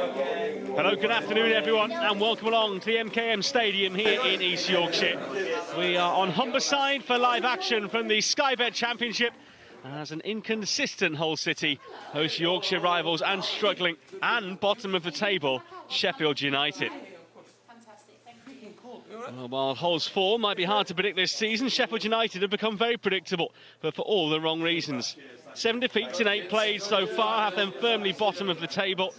Hello, good afternoon everyone, and welcome along to the MKM Stadium here in East Yorkshire. We are on Humberside for live action from the Sky Bet Championship as an inconsistent Hull City hosts Yorkshire rivals and struggling and bottom of the table, Sheffield United. While Hull's form might be hard to predict this season, Sheffield United have become very predictable, but for all the wrong reasons. 7 defeats in 8 plays so far have them firmly bottom of the table.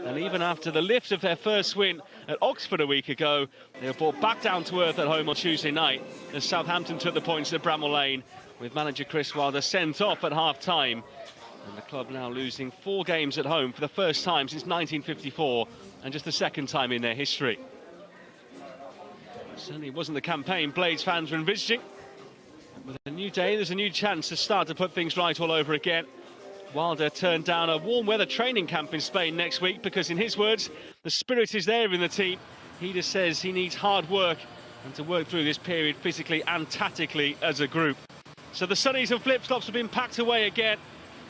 And even after the lift of their first win at Oxford a week ago, they were brought back down to earth at home on Tuesday night as Southampton took the points at Bramall Lane, with manager Chris Wilder sent off at half-time. And the club now losing 4 games at home for the first time since 1954, and just the second time in their history. Certainly wasn't the campaign Blades fans were envisaging. With a new day, there's a new chance to start to put things right all over again. Wilder turned down a warm weather training camp in Spain next week because, in his words, the spirit is there in the team. He just says he needs hard work and to work through this period physically and tactically as a group. So the sunnies and flip-flops have been packed away again,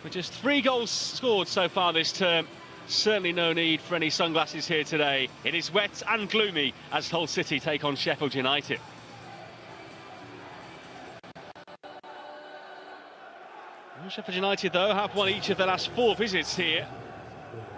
with just 3 goals scored so far this term. Certainly no need for any sunglasses here today. It is wet and gloomy as Hull City take on Sheffield United. Well, Sheffield United, though, have won each of their last 4 visits here.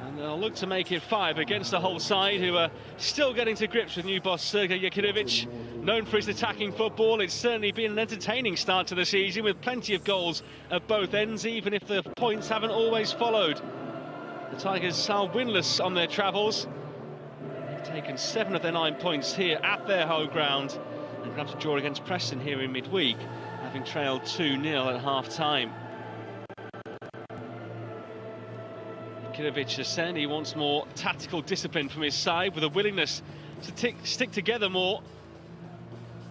And they'll look to make it 5 against the Hull side, who are still getting to grips with new boss Sergej Jakinovic. Known for his attacking football, it's certainly been an entertaining start to the season, with plenty of goals at both ends, even if the points haven't always followed. The Tigers are winless on their travels. They've taken 7 of their 9 points here at their home ground, and grabbed a draw against Preston here in midweek, having trailed 2-0 at half-time. Jakinovic has said he wants more tactical discipline from his side, with a willingness to stick together more.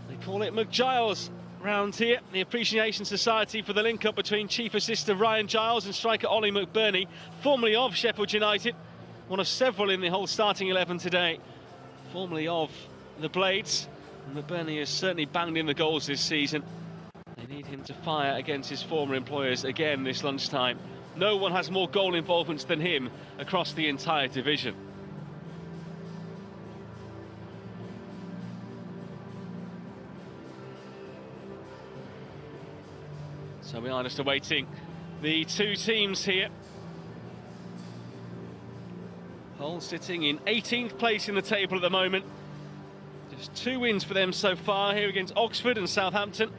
They call it McGiles round here, the Appreciation Society for the link-up between Chief Assister Ryan Giles and striker Ollie McBurney, formerly of Sheffield United, one of several in the whole starting 11 today, formerly of the Blades. And McBurney has certainly banged in the goals this season. They need him to fire against his former employers again this lunchtime. No one has more goal involvements than him across the entire division. So we are just awaiting the 2 teams here. Hull sitting in 18th place in the table at the moment. Just 2 wins for them so far here against Oxford and Southampton.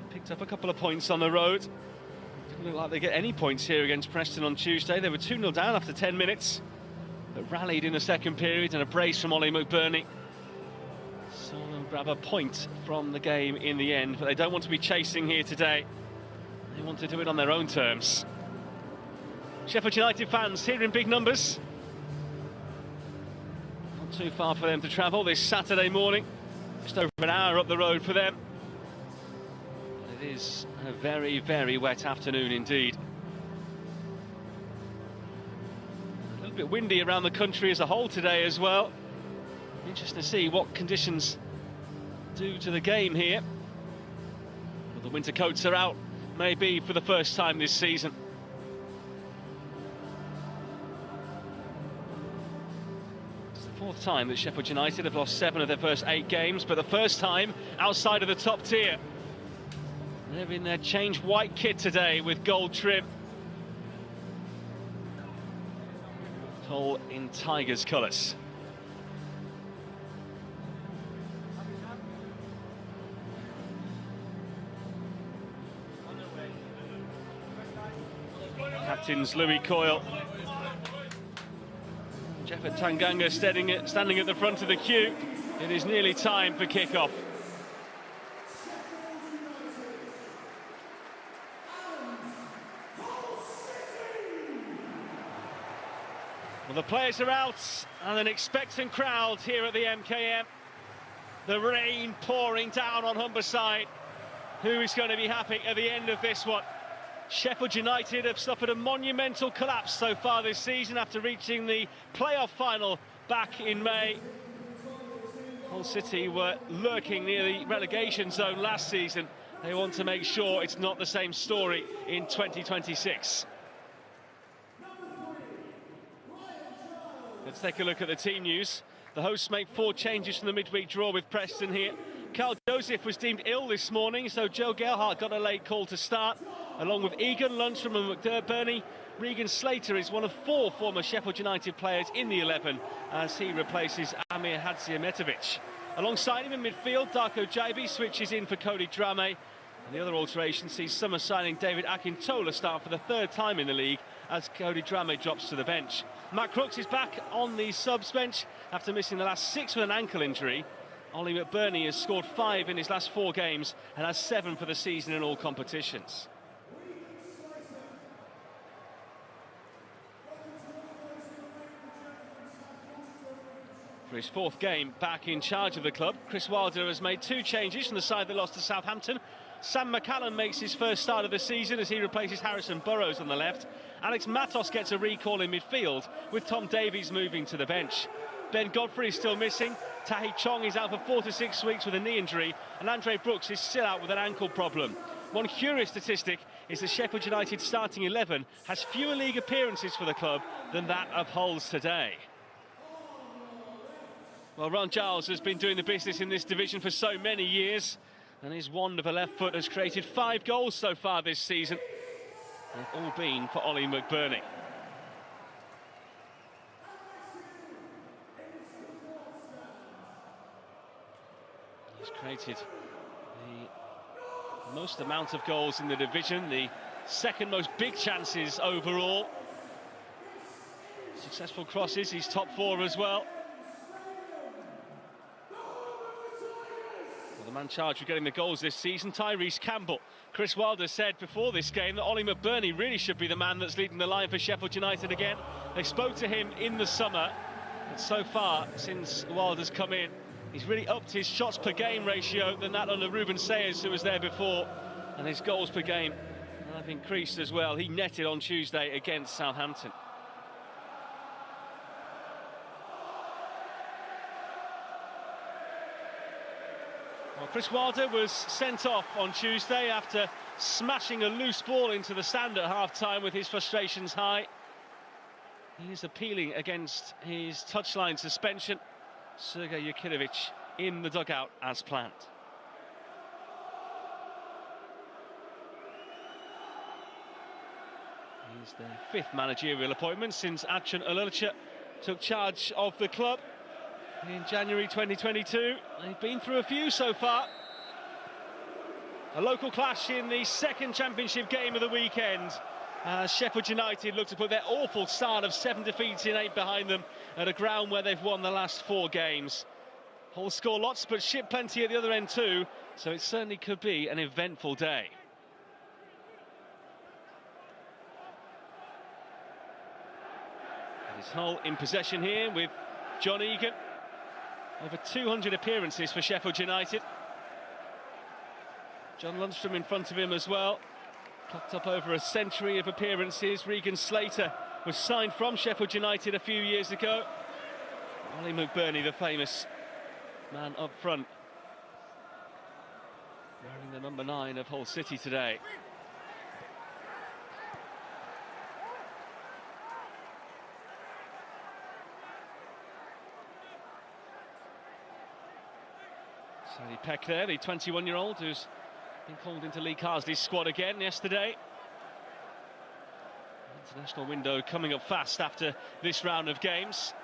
They picked up a couple of points on the road. Didn't look like they get any points here against Preston on Tuesday. They were 2-0 down after 10 minutes, but rallied in the second period, and a brace from Ollie McBurney saw them grab a point from the game in the end. But they don't want to be chasing here today. They want to do it on their own terms. Sheffield United fans here in big numbers. Not too far for them to travel this Saturday morning. Just over an hour up the road for them. But it is a very, very wet afternoon indeed. A little bit windy around the country as a whole today as well. Interesting to see what conditions do to the game here. Well, the winter coats are out, maybe for the first time this season. It's the 4th time that Sheffield United have lost 7 of their first 8 games, but the first time outside of the top tier. They're in their changed white kit today with gold trim. Hull in Tigers colours. Captains Louis Coyle, Jeffet Tanganga standing at the front of the queue. It is nearly time for kick-off. Well, the players are out and an expectant crowd here at the MKM. The rain pouring down on Humberside. Who is going to be happy at the end of this one? Sheffield United have suffered a monumental collapse so far this season after reaching the playoff final back in May. Hull City were lurking near the relegation zone last season. They want to make sure it's not the same story in 2026. Let's take a look at the team news. The hosts make 4 changes from the midweek draw with Preston here. Carl Joseph was deemed ill this morning, so Joe Gelhardt got a late call to start. Along with Egan, Lundstram and McBurney, Regan Slater is one of 4 former Sheffield United players in the 11 as he replaces Amir Hadzimetovic. Alongside him in midfield, Darko Jaibi switches in for Cody Drame. And the other alteration sees summer signing David Akintola start for the 3rd time in the league as Cody Drame drops to the bench. Matt Crooks is back on the subs bench after missing the last 6 with an ankle injury. Ollie McBurney has scored 5 in his last 4 games and has 7 for the season in all competitions. For his 4th game back in charge of the club, Chris Wilder has made 2 changes from the side that lost to Southampton. Sam McCallum makes his first start of the season as he replaces Harrison Burrows on the left. Alex Matos gets a recall in midfield, with Tom Davies moving to the bench. Ben Godfrey is still missing. Tahi Chong is out for 4 to 6 weeks with a knee injury, and Andre Brooks is still out with an ankle problem. One curious statistic is the Sheffield United starting 11 has fewer league appearances for the club than that of Hull's today. Well, Ron Giles has been doing the business in this division for so many years, and his wand of a left foot has created 5 goals so far this season. They've all been for Ollie McBurney. He's created the most amount of goals in the division, the 2nd most big chances overall. Successful crosses, he's top 4 as well. The man charged with getting the goals this season, Tyrese Campbell. Chris Wilder said before this game that Ollie McBurney really should be the man that's leading the line for Sheffield United again. They spoke to him in the summer, and so far, since Wilder's come in, he's really upped his shots per game ratio than that under Ruben Sayers, who was there before, and his goals per game have increased as well. He netted on Tuesday against Southampton. Well, Chris Wilder was sent off on Tuesday after smashing a loose ball into the stand at half-time with his frustrations high. He is appealing against his touchline suspension. Sergei Yakinovich in the dugout as planned. He's the 5th managerial appointment since Acun Ilıca took charge of the club in January 2022. They've been through a few so far. A local clash in the 2nd championship game of the weekend as Sheffield United look to put their awful start of 7 defeats in 8 behind them at a ground where they've won the last 4 games. Hull score lots but ship plenty at the other end too, so it certainly could be an eventful day. It is Hull in possession here with John Egan. Over 200 appearances for Sheffield United. John Lundstram in front of him as well. Clocked up over a century of appearances. Regan Slater was signed from Sheffield United a few years ago. Ollie McBurney, the famous man up front, wearing the number 9 of Hull City today. Sadie Peck there, the 21-year-old who's been called into Lee Carsley's squad again yesterday. International window coming up fast after this round of games.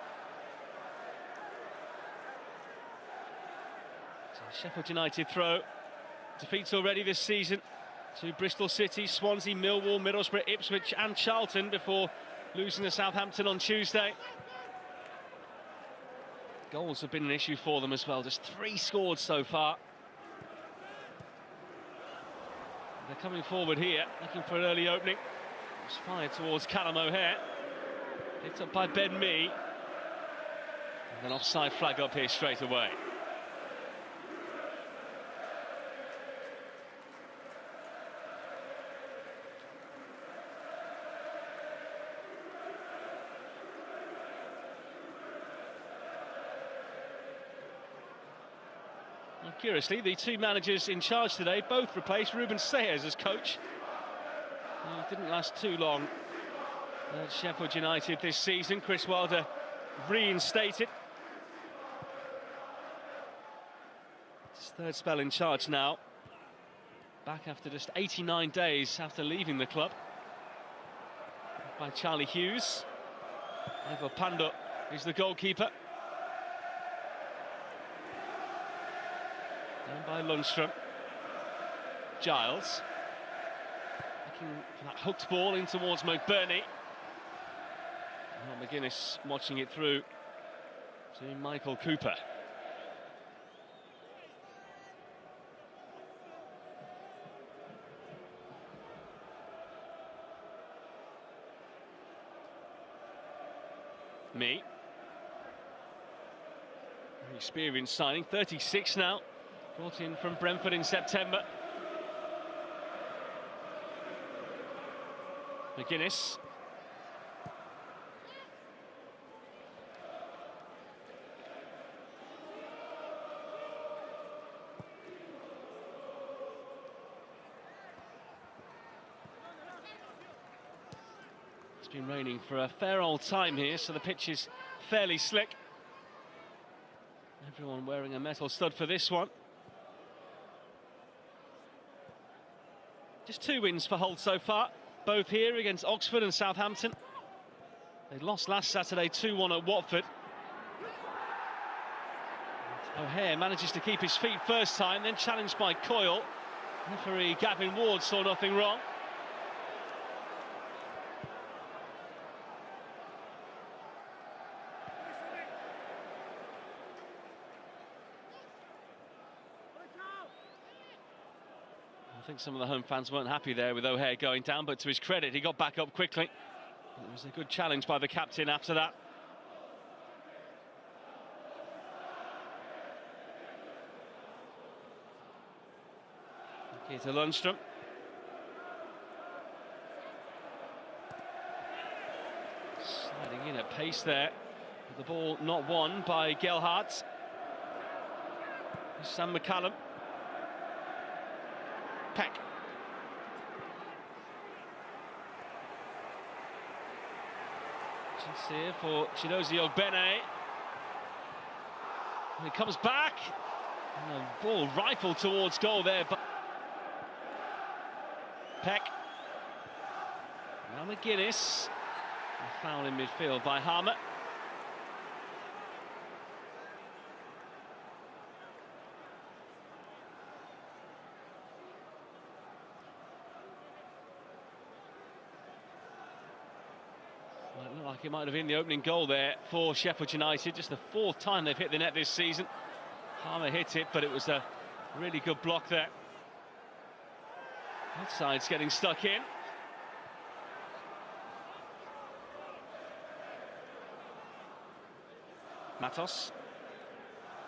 So Sheffield United throw. Defeats already this season to Bristol City, Swansea, Millwall, Middlesbrough, Ipswich and Charlton before losing to Southampton on Tuesday. Goals have been an issue for them as well, just 3 scored so far. They're coming forward here, looking for an early opening. It's fired towards Callum O'Hare. Picked up by Ben Mee. And then offside flag up here straight away. And curiously, the 2 managers in charge today both replaced Ruben Sayers as coach. He didn't last too long at Sheffield United this season. Chris Wilder reinstated. His third spell in charge now. Back after just 89 days after leaving the club. By Charlie Hughes. Ivo Pando is the goalkeeper. Down by Lundstrom. Giles. Looking for that hooked ball in towards McBurney. McGuinness watching it through to Michael Cooper. Me. Very experienced signing, 36 now. Brought in from Brentford in September. McGuinness. It's been raining for a fair old time here, so the pitch is fairly slick. Everyone wearing a metal stud for this one. Just 2 wins for Hull so far, both here against Oxford and Southampton. They lost last Saturday 2-1 at Watford. O'Hare manages to keep his feet first time, then challenged by Coyle. Referee Gavin Ward saw nothing wrong. I think some of the home fans weren't happy there with O'Hare going down, but to his credit, he got back up quickly. It was a good challenge by the captain after that. Okay, to Lundstrom. Sliding in at pace there, but the ball not won by Gelhardt. Sam McCallum. Peck. Chance here for Chidozie Ogbene. And it comes back. And the ball rifled towards goal there. But Peck. Now McGuinness. A foul in midfield by Harmer. Well, it looked like it might have been the opening goal there for Sheffield United. Just the 4th time they've hit the net this season. Harmer hit it, but it was a really good block there. Both sides getting stuck in. Matos.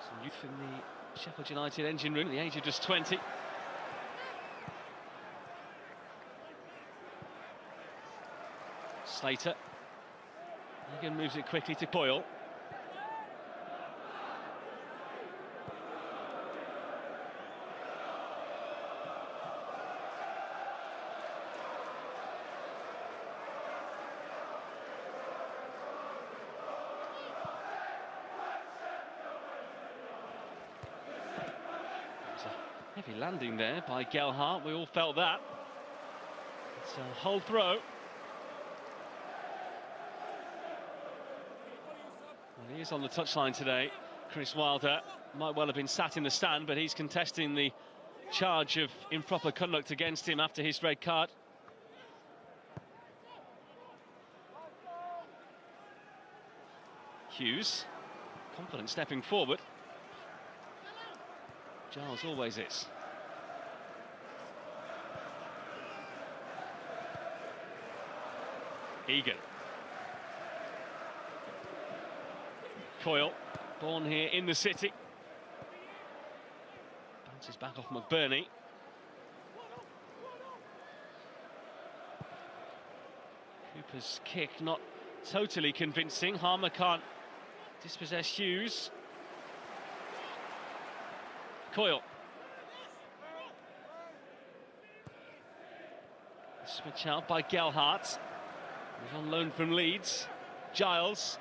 Some youth in the Sheffield United engine room at the age of just 20. Slater. Again moves it quickly to Coyle. Heavy landing there by Gelhardt, we all felt that. It's a Hull throw. Well, he is on the touchline today. Chris Wilder might well have been sat in the stand, but he's contesting the charge of improper conduct against him after his red card. Hughes, confident stepping forward. Giles always is. Egan. Coyle, born here in the city. Bounces back off McBurney. Cooper's kick not totally convincing. Harmer can't dispossess Hughes. Coyle. Switch out by Gelhardt. He's on loan from Leeds. Giles.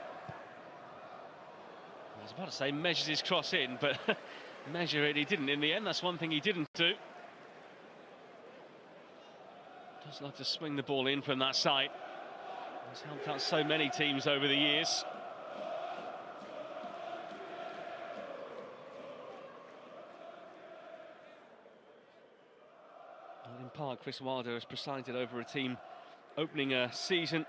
was about to say measures his cross in, but measure it he didn't in the end. That's one thing he didn't do. Does love to swing the ball in from that side. He's helped out so many teams over the years. In part, Chris Wilder has presided over a team opening a season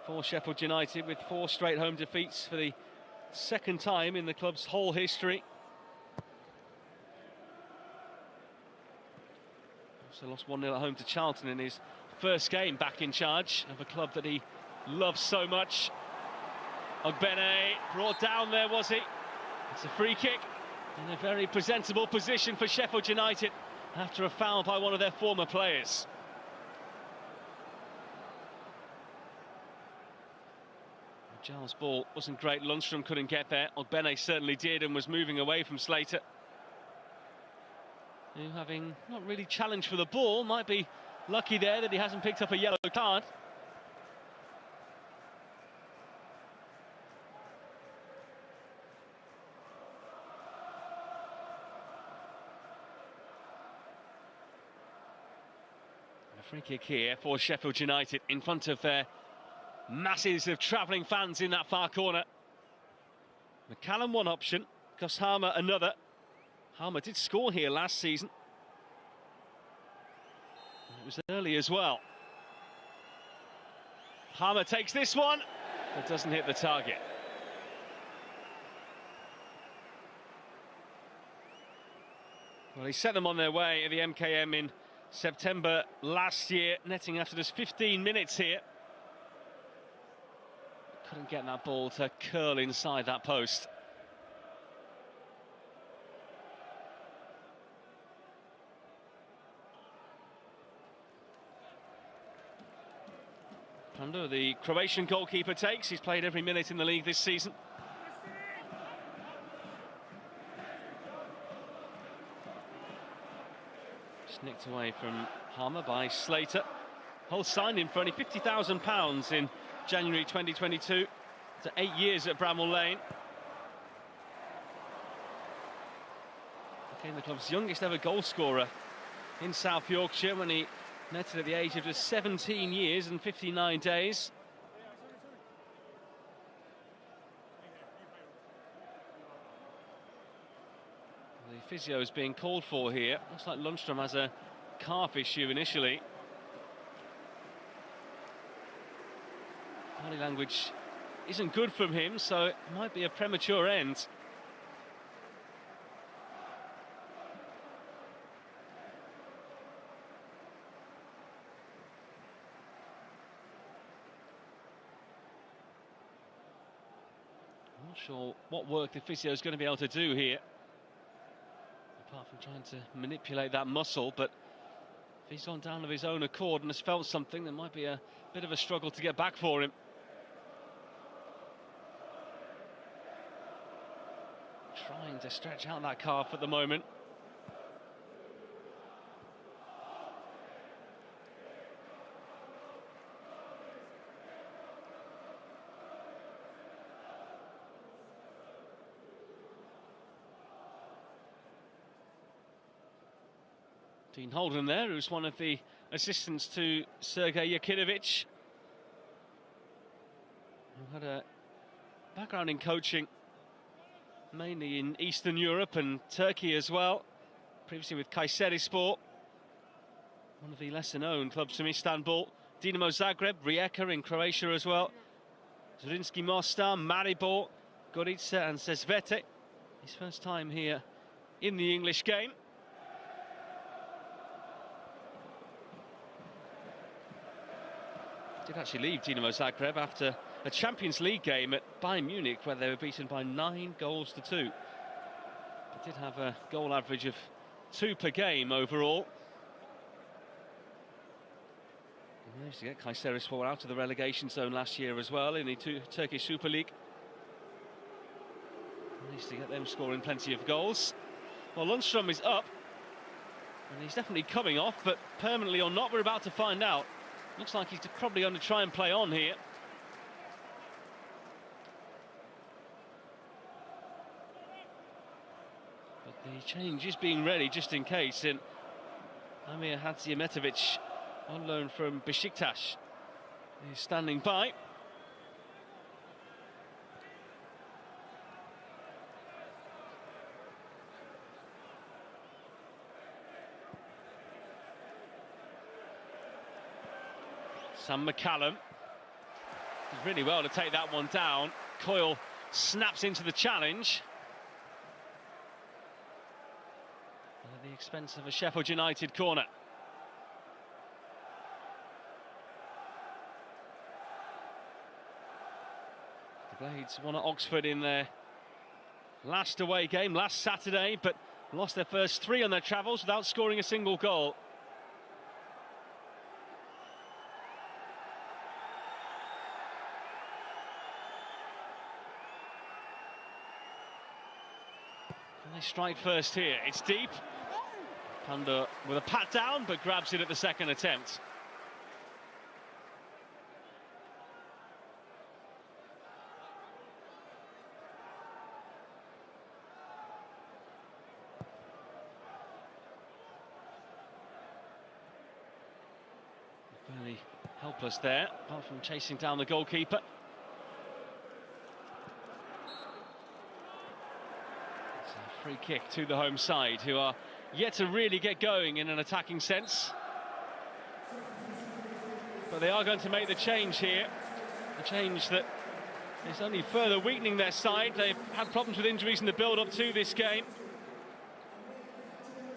for Sheffield United with 4 straight home defeats for the second time in the club's whole history. Also lost 1-0 at home to Charlton in his first game back in charge of a club that he loves so much. Ogbene brought down there, was he? It's a free kick in a very presentable position for Sheffield United after a foul by one of their former players. Giles' ball wasn't great. Lundstrom couldn't get there. Ogbene certainly did and was moving away from Slater, who, having not really challenged for the ball, might be lucky there that he hasn't picked up a yellow card. A free kick here for Sheffield United in front of their masses of travelling fans in that far corner. McCallum one option, Gus Harmer another. Harmer did score here last season. It was early as well. Harmer takes this one, but doesn't hit the target. Well, he set them on their way at the MKM in September last year, netting after just 15 minutes here. Couldn't get that ball to curl inside that post. Pando, the Croatian goalkeeper, takes. He's played every minute in the league this season. Nicked away from Harmer by Slater. Hull signed him for only £50,000 in January 2022 to 8 years at Bramall Lane. Became the club's youngest ever goal scorer in South Yorkshire when he netted at the age of just 17 years and 59 days. The physio is being called for here. Looks like Lundstrom has a calf issue initially. Body language isn't good from him, so it might be a premature end. I'm not sure what work the physio is going to be able to do here, apart from trying to manipulate that muscle, but if he's gone down of his own accord and has felt something, there might be a bit of a struggle to get back for him. Trying to stretch out that calf at the moment. Dean Holden there, who's one of the assistants to Sergei Yakinovich, who had a background in coaching, mainly in Eastern Europe and Turkey as well, previously with Kayserispor, one of the lesser-known clubs from Istanbul. Dinamo Zagreb, Rijeka in Croatia as well, Zrinski Mostar, Maribor, Gorica and Sesvete. His first time here in the English game. Did actually leave Dinamo Zagreb after a Champions League game at Bayern Munich, where they were beaten by 9 goals to 2. But did have a goal average of 2 per game overall. And managed to get Kayserispor out of the relegation zone last year as well in the Turkish Super League. Managed to get them scoring plenty of goals. Well, Lundstrom is up, and he's definitely coming off, but permanently or not, we're about to find out. Looks like he's probably going to try and play on here. The change is being ready just in case, and Amir Hadzimetovic, on loan from Besiktas, is standing by. Sam McCallum did really well to take that one down. Coyle snaps into the challenge. At the expense of a Sheffield United corner. The Blades won at Oxford in their last away game last Saturday, but lost their first 3 on their travels without scoring a single goal. Can they strike first here? It's deep. Panda with a pat down, but grabs it at the second attempt. Fairly helpless there, apart from chasing down the goalkeeper. It's a free kick to the home side, who are yet to really get going in an attacking sense. But they are going to make the change here. A change that is only further weakening their side. They've had problems with injuries in the build-up to this game.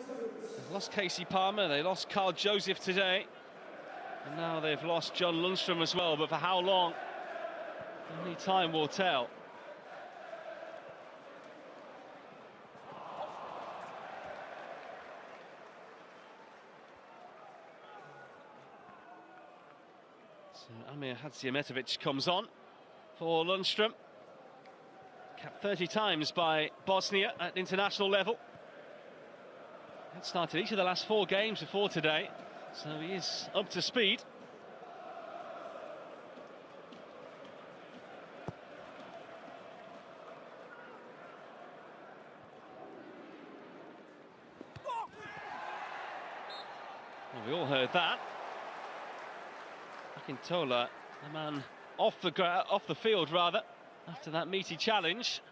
They've lost Casey Palmer, they lost Carl Joseph today. And now they've lost John Lundstrom as well, but for how long? Only time will tell. So Amir Hadzimetovic comes on for Lundstrom. Capped 30 times by Bosnia at international level. Had started each of the last 4 games before today, so he is up to speed. Well, we all heard that. Akintola, the man off the field rather, after that meaty challenge.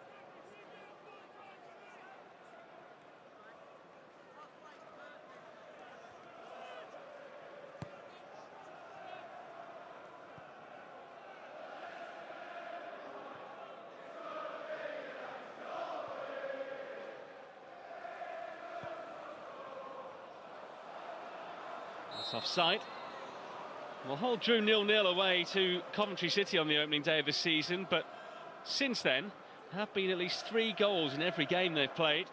That's offside. Well, Hull drew 0-0 away to Coventry City on the opening day of the season, but since then, there have been at least 3 goals in every game they've played.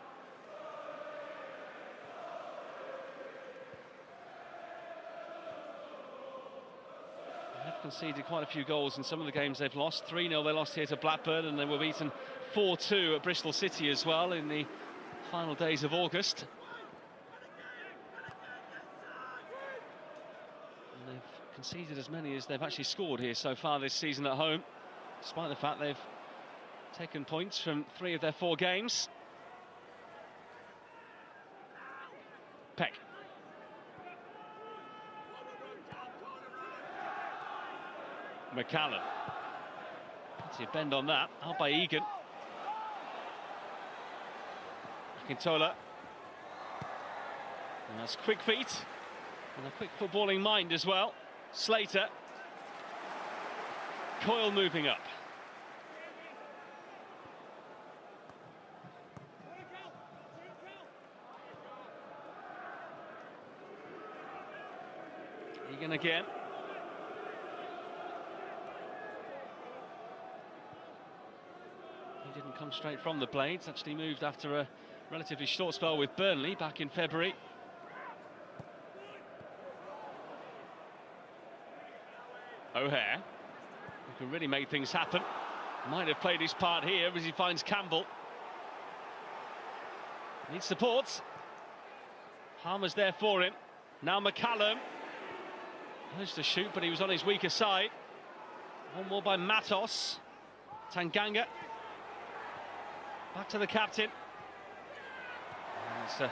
They have conceded quite a few goals in some of the games they've lost. 3-0 they lost here to Blackburn, and they were beaten 4-2 at Bristol City as well in the final days of August. Conceded as many as they've actually scored here so far this season at home, despite the fact they've taken points from 3 of their 4 games. Peck. McCallum. Plenty of bend on that, out by Egan. Akintola. And that's quick feet and a quick footballing mind as well. Slater. Coyle moving up. Egan again. He didn't come straight from the Blades, actually moved after a relatively short spell with Burnley back in February. O'Hare, who can really make things happen, might have played his part here as he finds Campbell. Needs support. Harmer's there for him. Now McCallum. Managed to shoot, but he was on his weaker side. One more by Matos. Tanganga. Back to the captain. It's a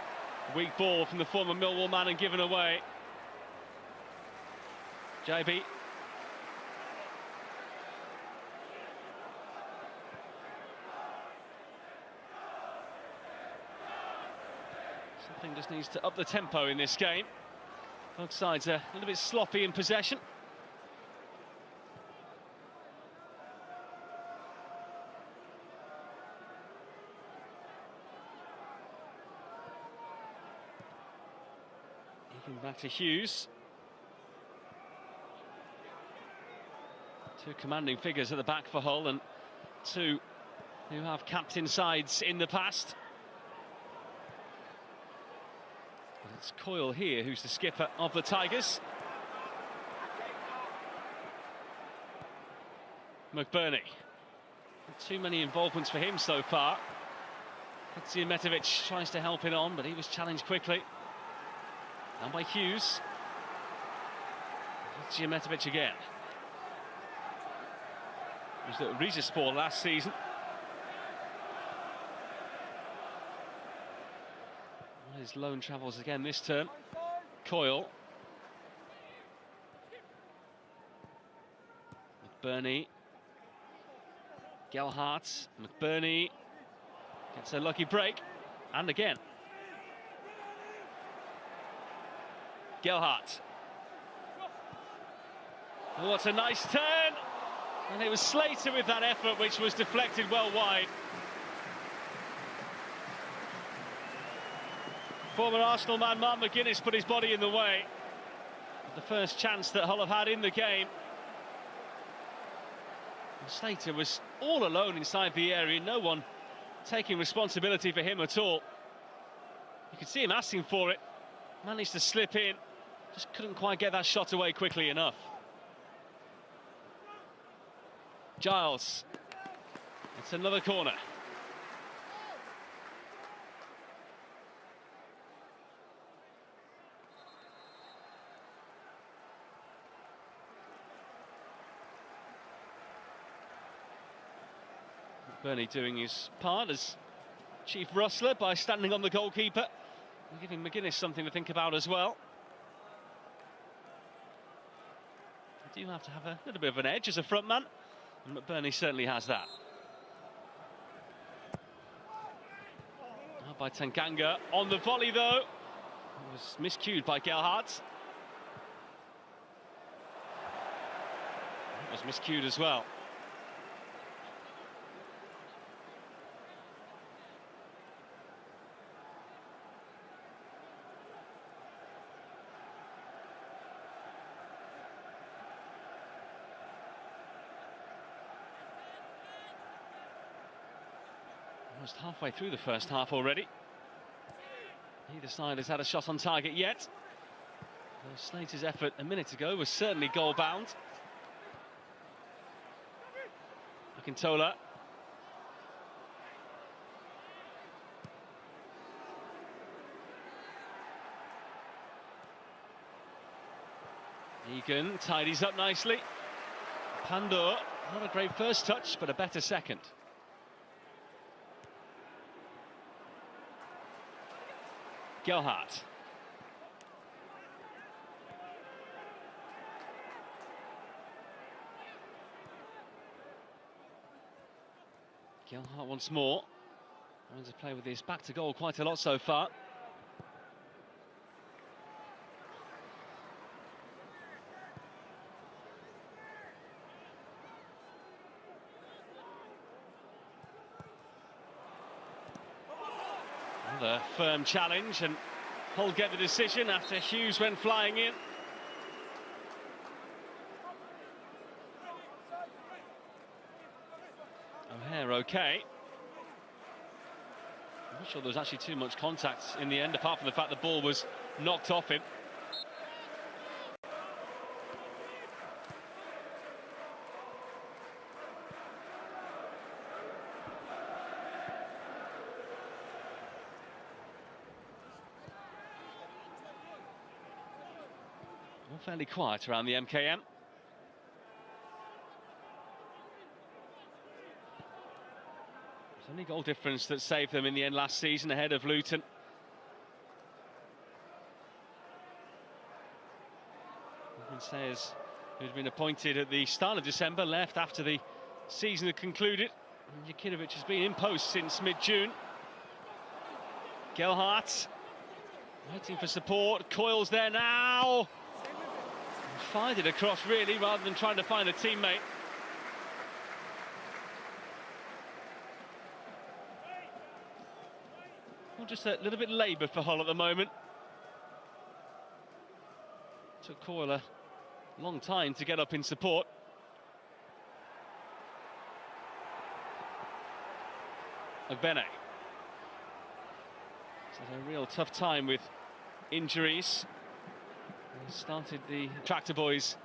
weak ball from the former Millwall man and given away. JB. Something just needs to up the tempo in this game. Both sides are a little bit sloppy in possession. Even back to Hughes. Two commanding figures at the back for Hull, and two who have captain sides in the past. But it's Coyle here who's the skipper of the Tigers. McBurney. Not too many involvements for him so far. Metovic tries to help it on, but he was challenged quickly. And by Hughes. Metovic again. He was at Rizespor last season. His loan travels again this turn. Coyle. McBurney. Gelhardt. McBurney gets a lucky break. And again. Gelhardt. Oh, what a nice turn! And it was Slater with that effort, which was deflected well wide. Former Arsenal man Mark McGuinness put his body in the way. The first chance that Hull have had in the game. And Slater was all alone inside the area, no one taking responsibility for him at all. You could see him asking for it, managed to slip in, just couldn't quite get that shot away quickly enough. Giles. It's another corner. Bernie doing his part as chief rustler by standing on the goalkeeper and giving McGuinness something to think about as well. You do have to have a little bit of an edge as a front man, and McBurney certainly has that. Now by Tanganga on the volley though. It was miscued by Gelhardt. It was miscued as well. Almost halfway through the first half already. Neither side has had a shot on target yet. Though Slater's effort a minute ago was certainly goal bound. Akintola. Egan tidies up nicely. Pandor, not a great first touch, but a better second. Gelhardt. Gelhardt once more. Trying to play with his back to goal quite a lot so far. Another firm challenge, and Hull get the decision after Hughes went flying in. O'Hare okay. I'm not sure there was actually too much contact in the end, apart from the fact the ball was knocked off him. Fairly quiet around the MKM. It's only goal difference that saved them in the end last season ahead of Luton. Says, who'd been appointed at the start of December, left after the season had concluded. And Jokinovic has been in post since mid-June. Gelhardt waiting for support, coils there now. Fired it across really, rather than trying to find a teammate. Well, just a little bit laboured for Hull at the moment. Took Coyle a long time to get up in support. Ogbene. He's had a real tough time with injuries. He started the Tractor Boys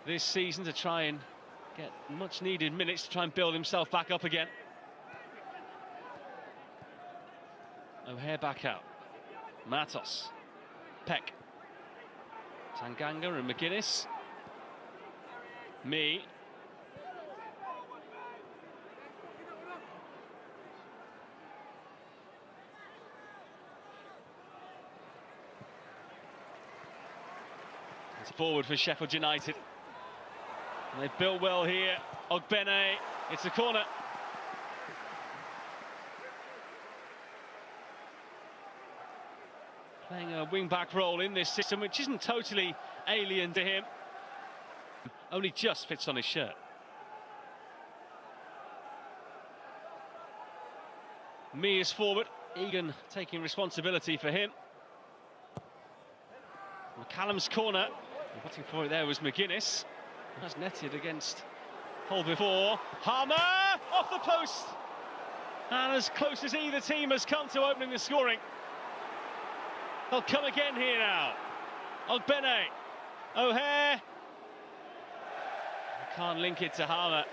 this season to try and get much needed minutes to try and build himself back up again. O'Hare back out. Matos. Peck. Tanganga and McGuinness. Me. It's forward for Sheffield United. And they've built well here. Ogbene. It's a corner. Playing a wing-back role in this system, which isn't totally alien to him. Only just fits on his shirt. Me is forward. Egan taking responsibility for him. McCallum's corner. Waiting for it there was McGuinness. That's netted against Hull before. Harmer off the post. And as close as either team has come to opening the scoring. They'll come again here now. Ogbene. O'Hare. Can't link it to Harmer.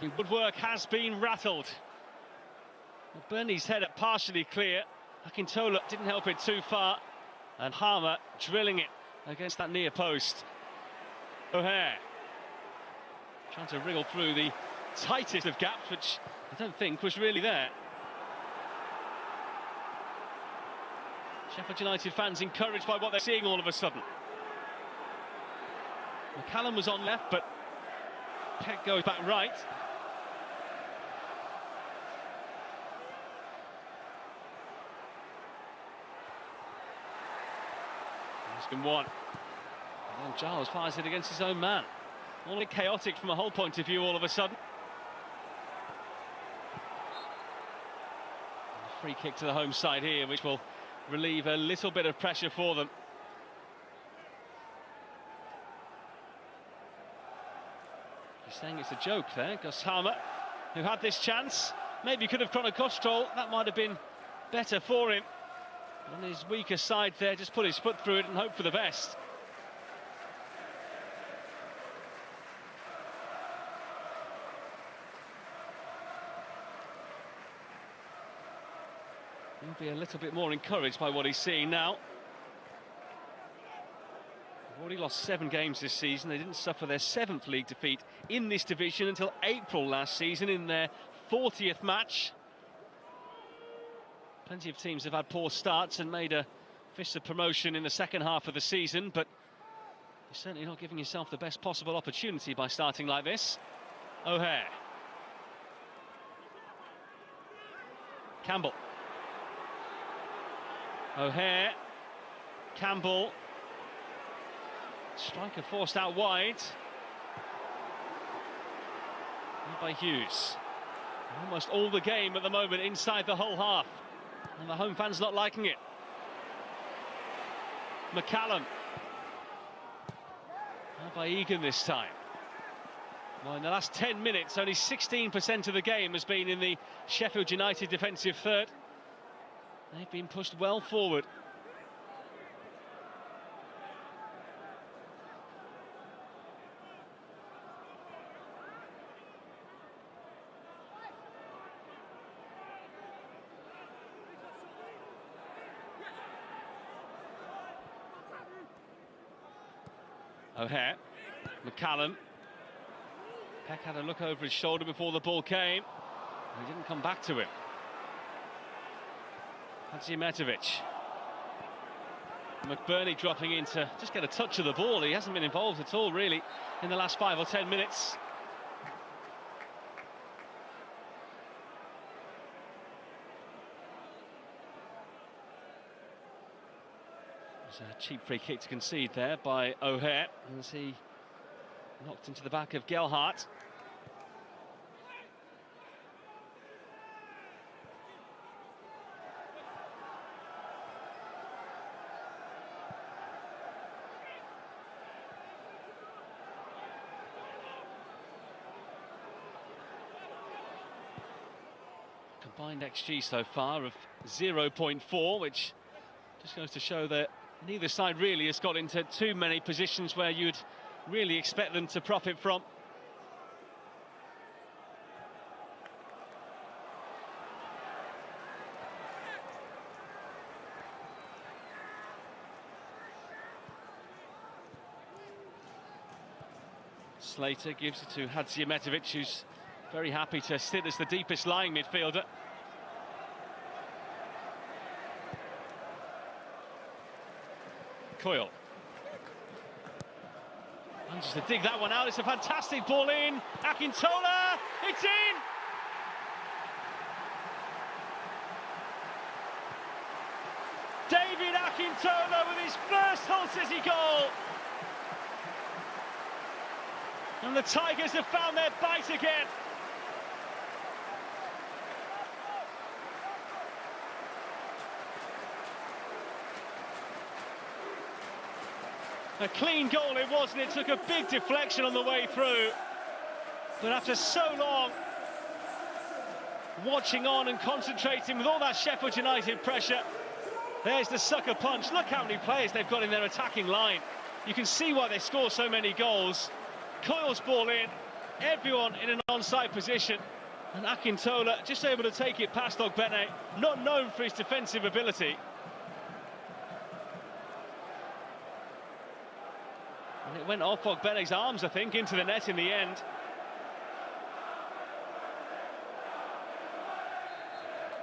The woodwork has been rattled. Bernie's header partially clear. Akintola didn't help it too far. And Harmer drilling it against that near post. O'Hare trying to wriggle through the tightest of gaps, which I don't think was really there. Sheffield United fans encouraged by what they're seeing all of a sudden. McCallum was on left, but Peck goes back right. It's been one. And then Giles fires it against his own man. All a bit chaotic from a Hull point of view all of a sudden. And a free kick to the home side here, which will relieve a little bit of pressure for them. He's saying it's a joke there. Gus Harmer, who had this chance, maybe could have gone a Kostrol. That might have been better for him. On his weaker side there, just put his foot through it and hope for the best. He'll be a little bit more encouraged by what he's seeing now. They've already lost 7 games this season. They didn't suffer their 7th league defeat in this division until April last season in their 40th match. Plenty of teams have had poor starts and made a fist of promotion in the second half of the season, but you're certainly not giving yourself the best possible opportunity by starting like this. O'Hare. Campbell. O'Hare. Campbell. Striker forced out wide. And by Hughes. Almost all the game at the moment inside the Hull half. And the home fans not liking it. McCallum. How by Egan this time? Well, in the last 10 minutes, only 16% of the game has been in the Sheffield United defensive third. They've been pushed well forward. O'Hare, McCallum. Peck had a look over his shoulder before the ball came. He didn't come back to him. Hatzimetovic. McBurney dropping in to just get a touch of the ball. He hasn't been involved at all, really, in the last 5 or 10 minutes. There's a cheap free kick to concede there by O'Hare as he knocked into the back of Gelhardt. Combined XG so far of 0.4, which just goes to show that neither side really has got into too many positions where you'd really expect them to profit from. Slater gives it to Hadzimetovic, who's very happy to sit as the deepest lying midfielder. Coyle manages to dig that one out. It's a fantastic ball in. Akintola, it's in. David Akintola with his first Hull City goal. And the Tigers have found their bite again. A clean goal it was, and it took a big deflection on the way through. But after so long watching on and concentrating with all that Sheffield United pressure, there's the sucker punch. Look how many players they've got in their attacking line. You can see why they score so many goals. Coyle's ball in, everyone in an onside position, and Akintola just able to take it past Ogbene, not known for his defensive ability. And it went off Ogbene's arms, I think, into the net in the end.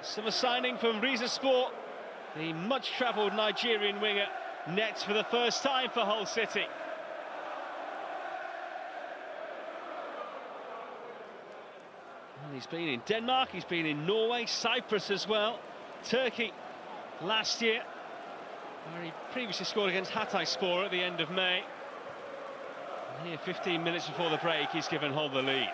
Summer signing from Rizespor, the much-travelled Nigerian winger, nets for the first time for Hull City. And he's been in Denmark, he's been in Norway, Cyprus as well, Turkey last year, where he previously scored against Hatayspor at the end of May. And here, 15 minutes before the break, he's given Hull the lead.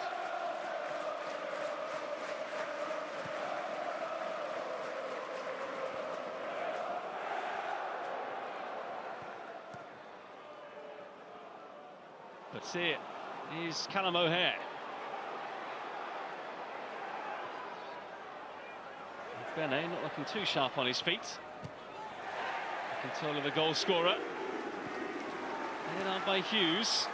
But see it is Callum O'Hare. Bene not looking too sharp on his feet. Control of the goal scorer. Headed out by Hughes.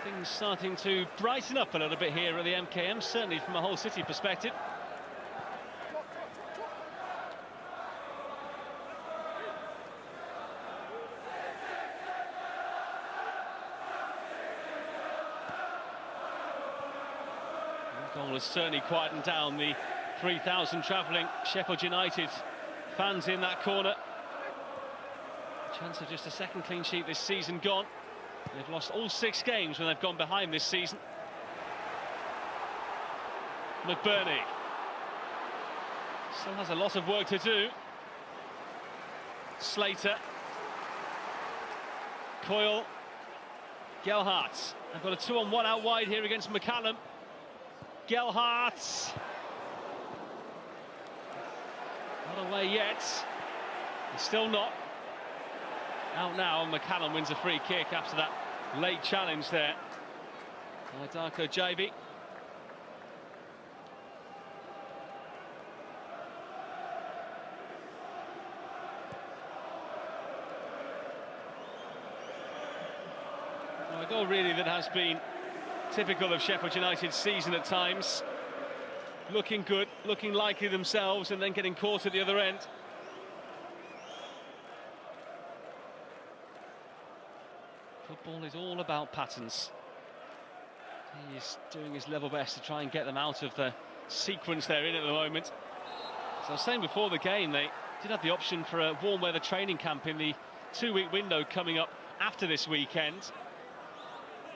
Things starting to brighten up a little bit here at the MKM, certainly from a Hull City perspective. The goal has certainly quietened down the 3,000 travelling Sheffield United fans in that corner. Chance of just a second clean sheet this season gone. They've lost all 6 games when they've gone behind this season. McBurney still has a lot of work to do. Slater, Coyle, Gelhardt. They've got a 2-on-1 out wide here against McCallum. Gelhardt. Not away yet. He's still not. Out now, and McCallum wins a free kick after that late challenge there by Darko Jaibi. Well, a goal really that has been typical of Sheffield United's season at times. Looking good, looking likely themselves, and then getting caught at the other end. Football is all about patterns. He's doing his level best to try and get them out of the sequence they're in at the moment. As I was saying before the game, they Did have the option for a warm weather training camp in the 2-week window coming up after this weekend.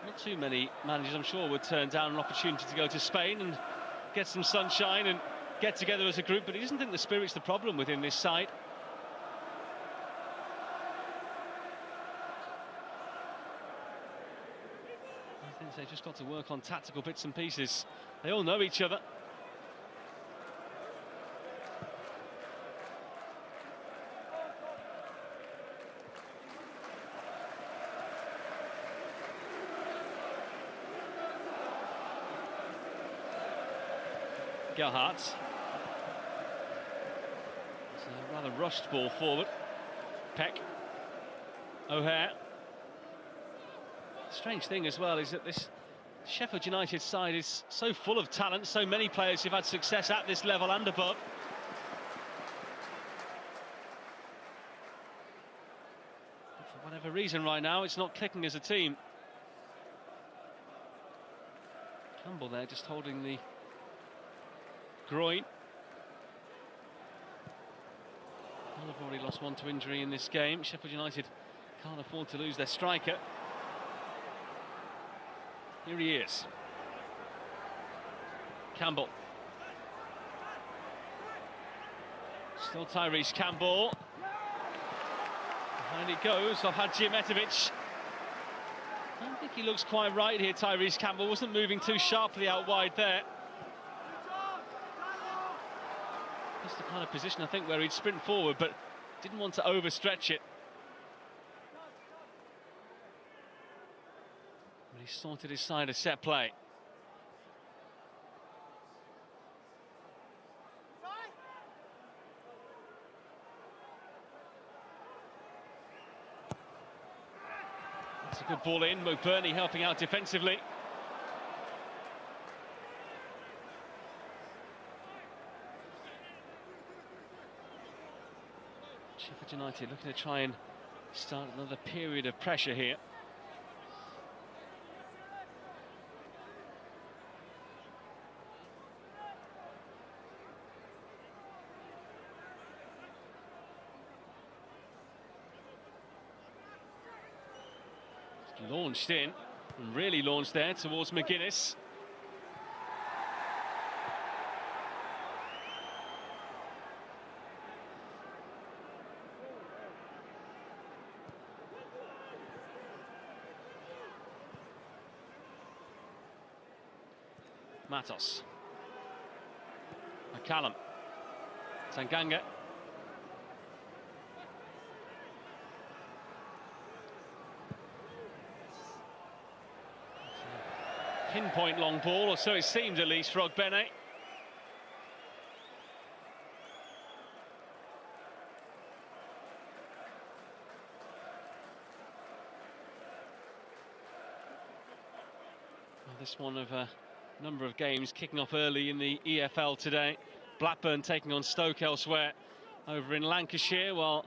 Not too many managers, I'm sure, would turn down an opportunity to go to Spain and get some sunshine and get together as a group, but he doesn't think the spirit's the problem within this side. I think they've just got to work on tactical bits and pieces. They all know each other. Gerhardt. It's a rather rushed ball forward. Peck. O'Hare. Strange thing as well is that this Sheffield United side is so full of talent, so many players who've had success at this level and above. But for whatever reason right now, it's not clicking as a team. Campbell there just holding the groin. Well, they've already lost one to injury in this game. Sheffield United can't afford to lose their striker. Here he is. Campbell. Still Tyrese Campbell. Behind it goes off Hadjimetovic. I don't think he looks quite right here, Tyrese Campbell. Wasn't moving too sharply out wide there. That's the kind of position, I think, where he'd sprint forward, but didn't want to overstretch it. But he sorted his side a set play. That's a good ball in. McBurney helping out defensively. Sheffield United looking to try and start another period of pressure here. Just launched in, and really launched there towards McGuinness. Matos. McCallum. Tanganga. Pinpoint long ball, or so it seemed at least, for Ogbene. Well, this one of a number of games kicking off early in the EFL today. Blackburn taking on Stoke elsewhere over in Lancashire, while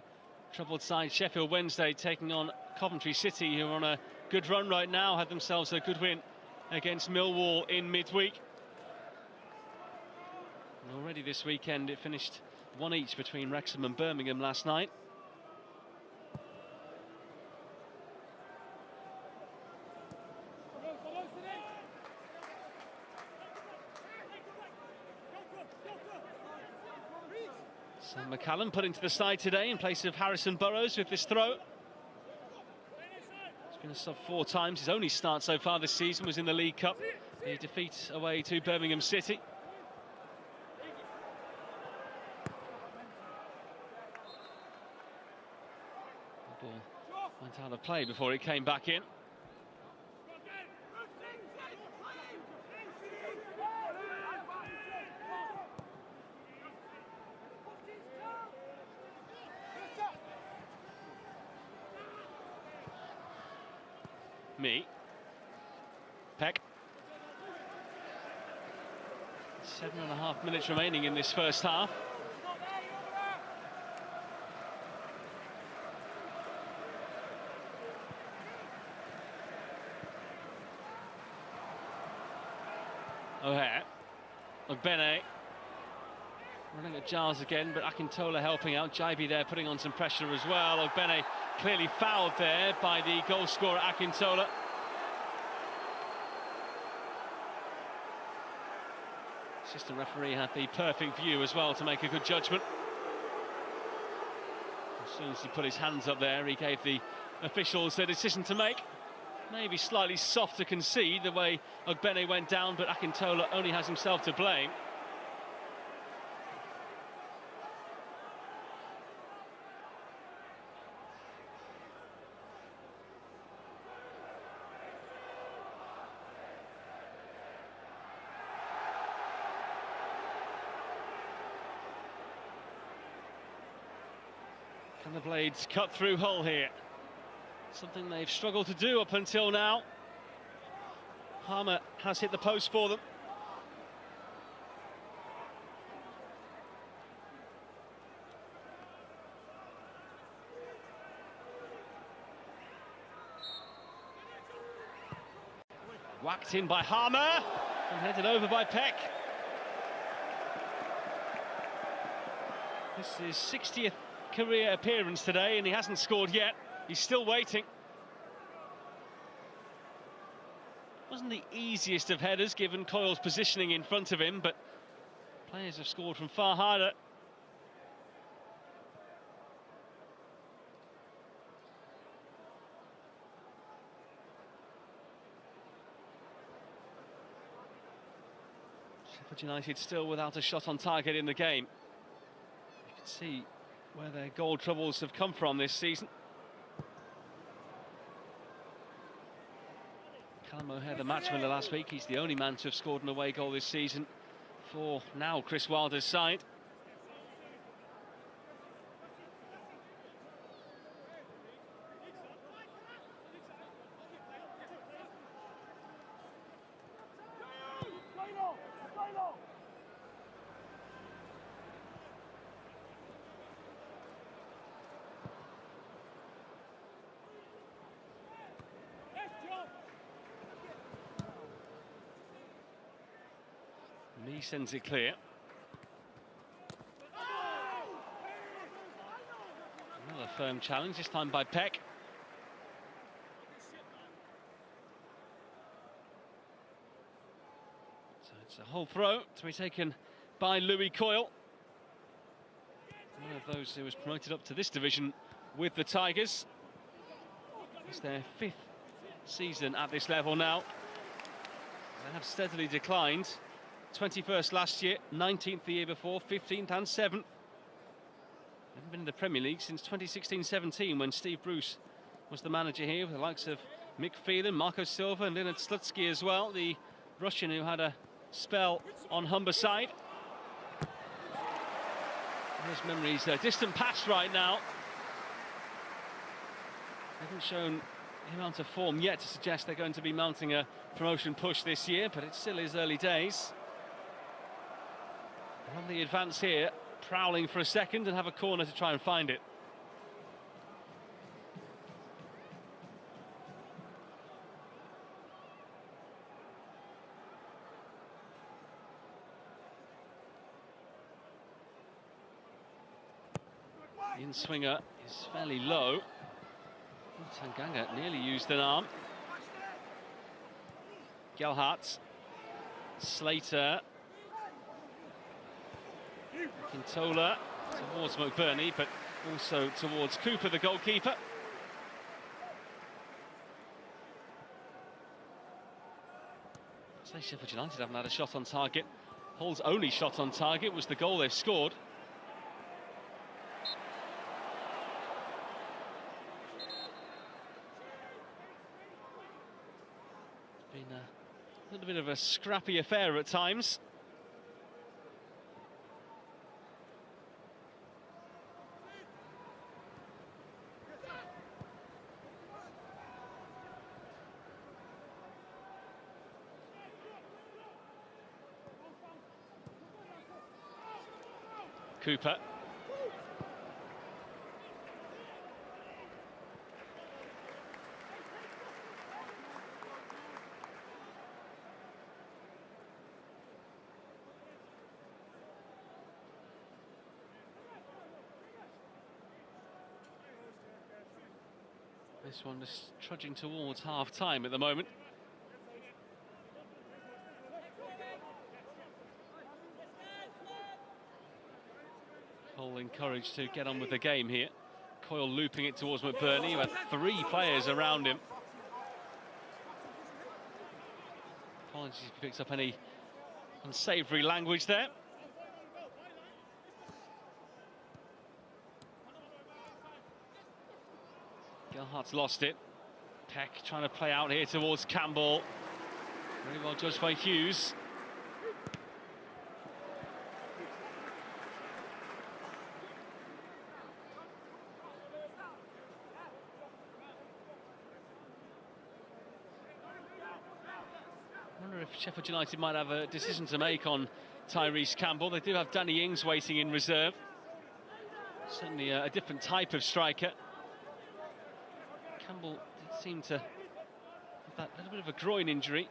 troubled side Sheffield Wednesday taking on Coventry City, who are on a good run right now, had themselves a good win against Millwall in midweek. And already this weekend it finished 1 each between Wrexham and Birmingham last night. So McCallum put into the side today in place of Harrison Burrows with this throw. He's been a sub 4 times. His only start so far this season was in the League Cup. The defeat away to Birmingham City. The ball went out of play before it came back in. Peck. 7.5 minutes remaining in this first half. O'Hare. Ogbene. Running at Giles again, but Akintola helping out. Jaibi there putting on some pressure as well. Ogbene clearly fouled there by the goal scorer Akintola. Assistant referee had the perfect view as well to make a good judgment. As soon as he put his hands up there, he gave the officials a decision to make. Maybe slightly soft to concede the way Ogbene went down, but Akintola only has himself to blame. Can the Blades cut through Hull here? Something they've struggled to do up until now. Harmer has hit the post for them. Whacked in by Harmer and headed over by Peck. This is his 60th career appearance today and he hasn't scored yet. He's still waiting. Wasn't the easiest of headers given Coyle's positioning in front of him, but players have scored from far harder. Sheffield United still without a shot on target in the game. You can see where their goal troubles have come from this season. Callum O'Hare, the match winner last week, he's the only man to have scored an away goal this season for now Chris Wilder's side. He sends it clear. Another firm challenge, this time by Peck. So it's a whole throw to be taken by Louis Coyle. One of those who was promoted up to this division with the Tigers. It's their 5th season at this level now. They have steadily declined. 21st last year, 19th the year before, 15th and 7th. Haven't been in the Premier League since 2016-17 when Steve Bruce was the manager here, with the likes of Mick Phelan, Marco Silva and Leonard Slutsky as well, the Russian who had a spell on Humber side. Those memories are distant past right now. They haven't shown the amount of form yet to suggest they're going to be mounting a promotion push this year, but it still is early days. On the advance here, prowling for a second and have a corner to try and find it. The in-swinger is fairly low. Tanganga nearly used an arm. Gelhardt, Slater, Akintola towards McBurney, but also towards Cooper, the goalkeeper. Say Sheffield United haven't had a shot on target. Hull's only shot on target was the goal they've scored. It's been a little bit of a scrappy affair at times. Cooper. This one just trudging towards half-time at the moment. Hull encouraged to get on with the game here. Coyle looping it towards McBurney, who had 3 players around him. Apologies if he picks up any unsavoury language there. Gelhardt's lost it. Peck trying to play out here towards Campbell. Very well judged by Hughes. I wonder if Sheffield United might have a decision to make on Tyrese Campbell. They do have Danny Ings waiting in reserve. Certainly a different type of striker. Campbell did seem to have that little bit of a groin injury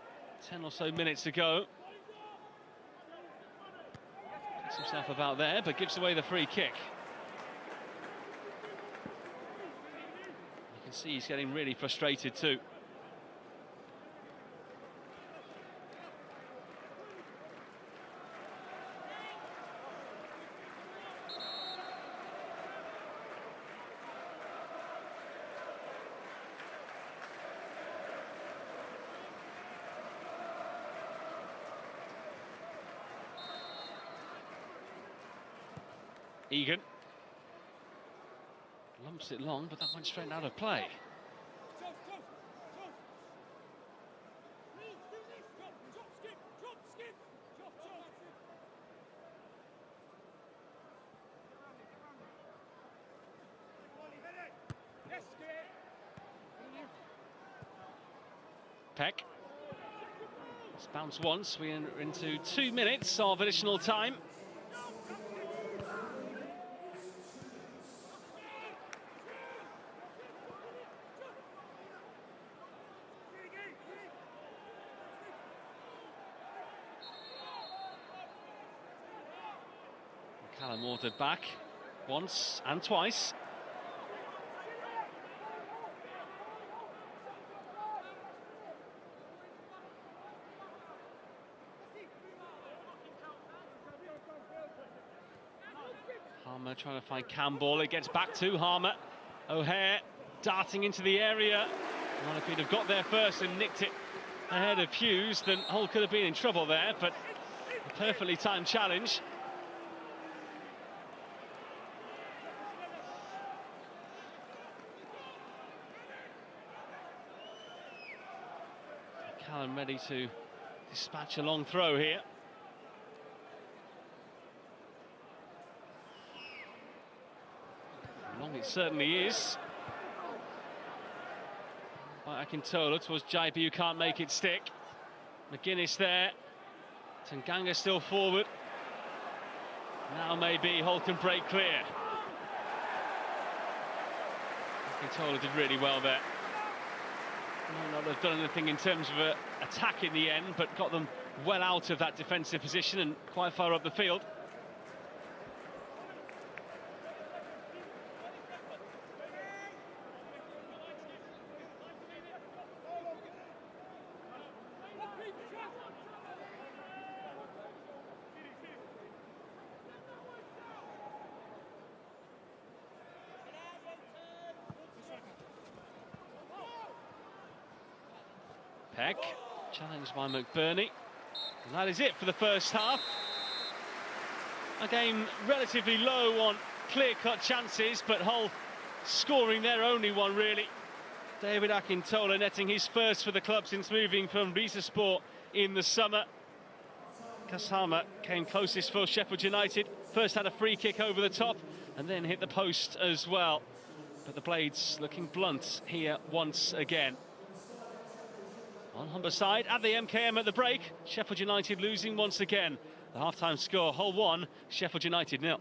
10 or so minutes ago. Picks himself about there, but gives away the free kick. You can see he's getting really frustrated too. Egan lumps it long, but that went straight out of play. Peck. Let's bounce once. We're into 2 minutes of additional time. Callum ordered back once and twice. Harmer trying to find Campbell. It gets back to Harmer. O'Hare darting into the area. Well, if he'd have got there first and nicked it ahead of Hughes, then Hull could have been in trouble there, but a perfectly timed challenge. Callum ready to dispatch a long throw here. Long it certainly is. By Akintola towards Jaibu, who can't make it stick. McGuinness there. Tanganga still forward. Now maybe Hull can break clear. Akintola did really well there. Might not have done anything in terms of an attack in the end, but got them well out of that defensive position and quite far up the field. Peck, challenged by McBurney. And that is it for the first half. A game relatively low on clear-cut chances, but Hull scoring their only one, really. David Akintola netting his first for the club since moving from Risaspor in the summer. Kasama came closest for Sheffield United. First had a free kick over the top and then hit the post as well. But the Blades looking blunt here once again. On Humberside at the MKM at the break. Sheffield United losing once again. The half-time score, Hull 1, Sheffield United 0.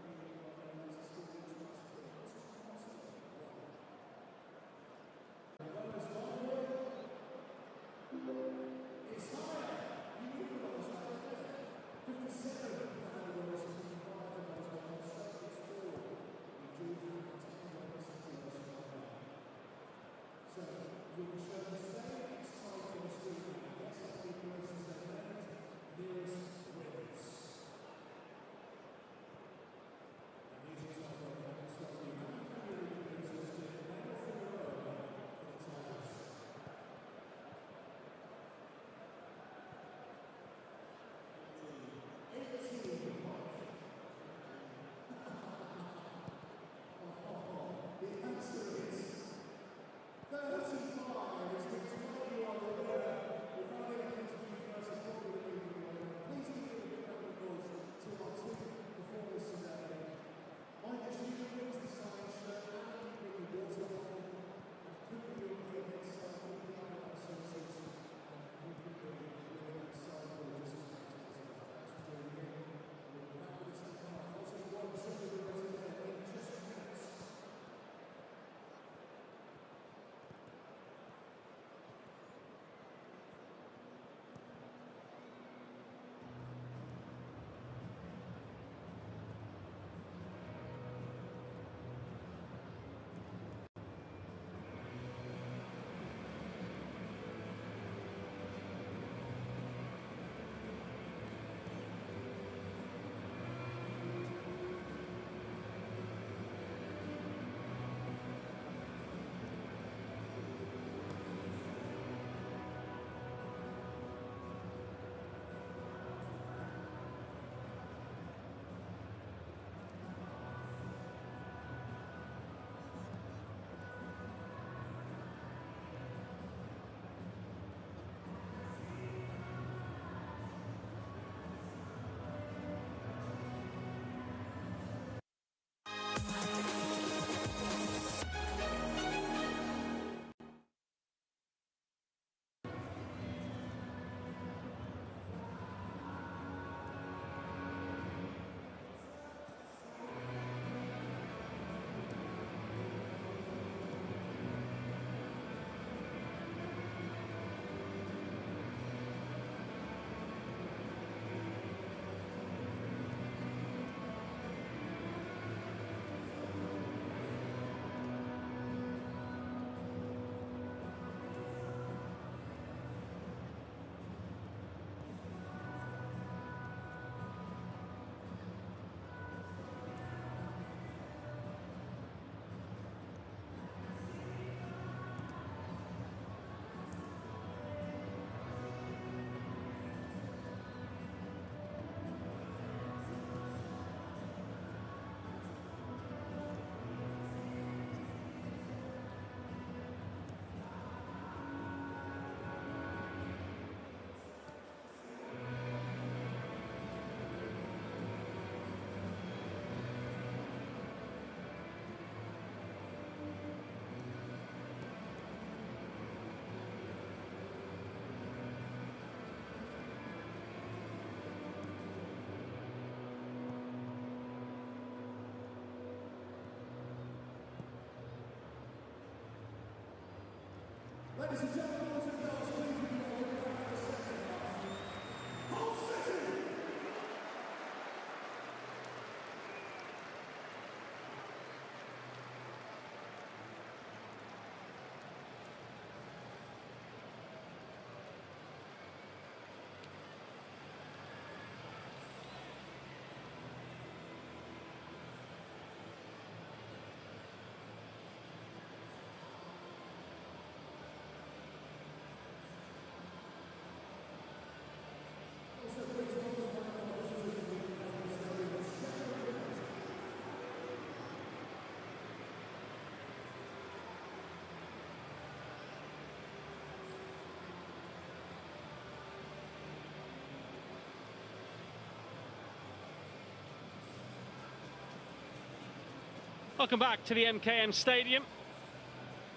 Welcome back to the MKM Stadium.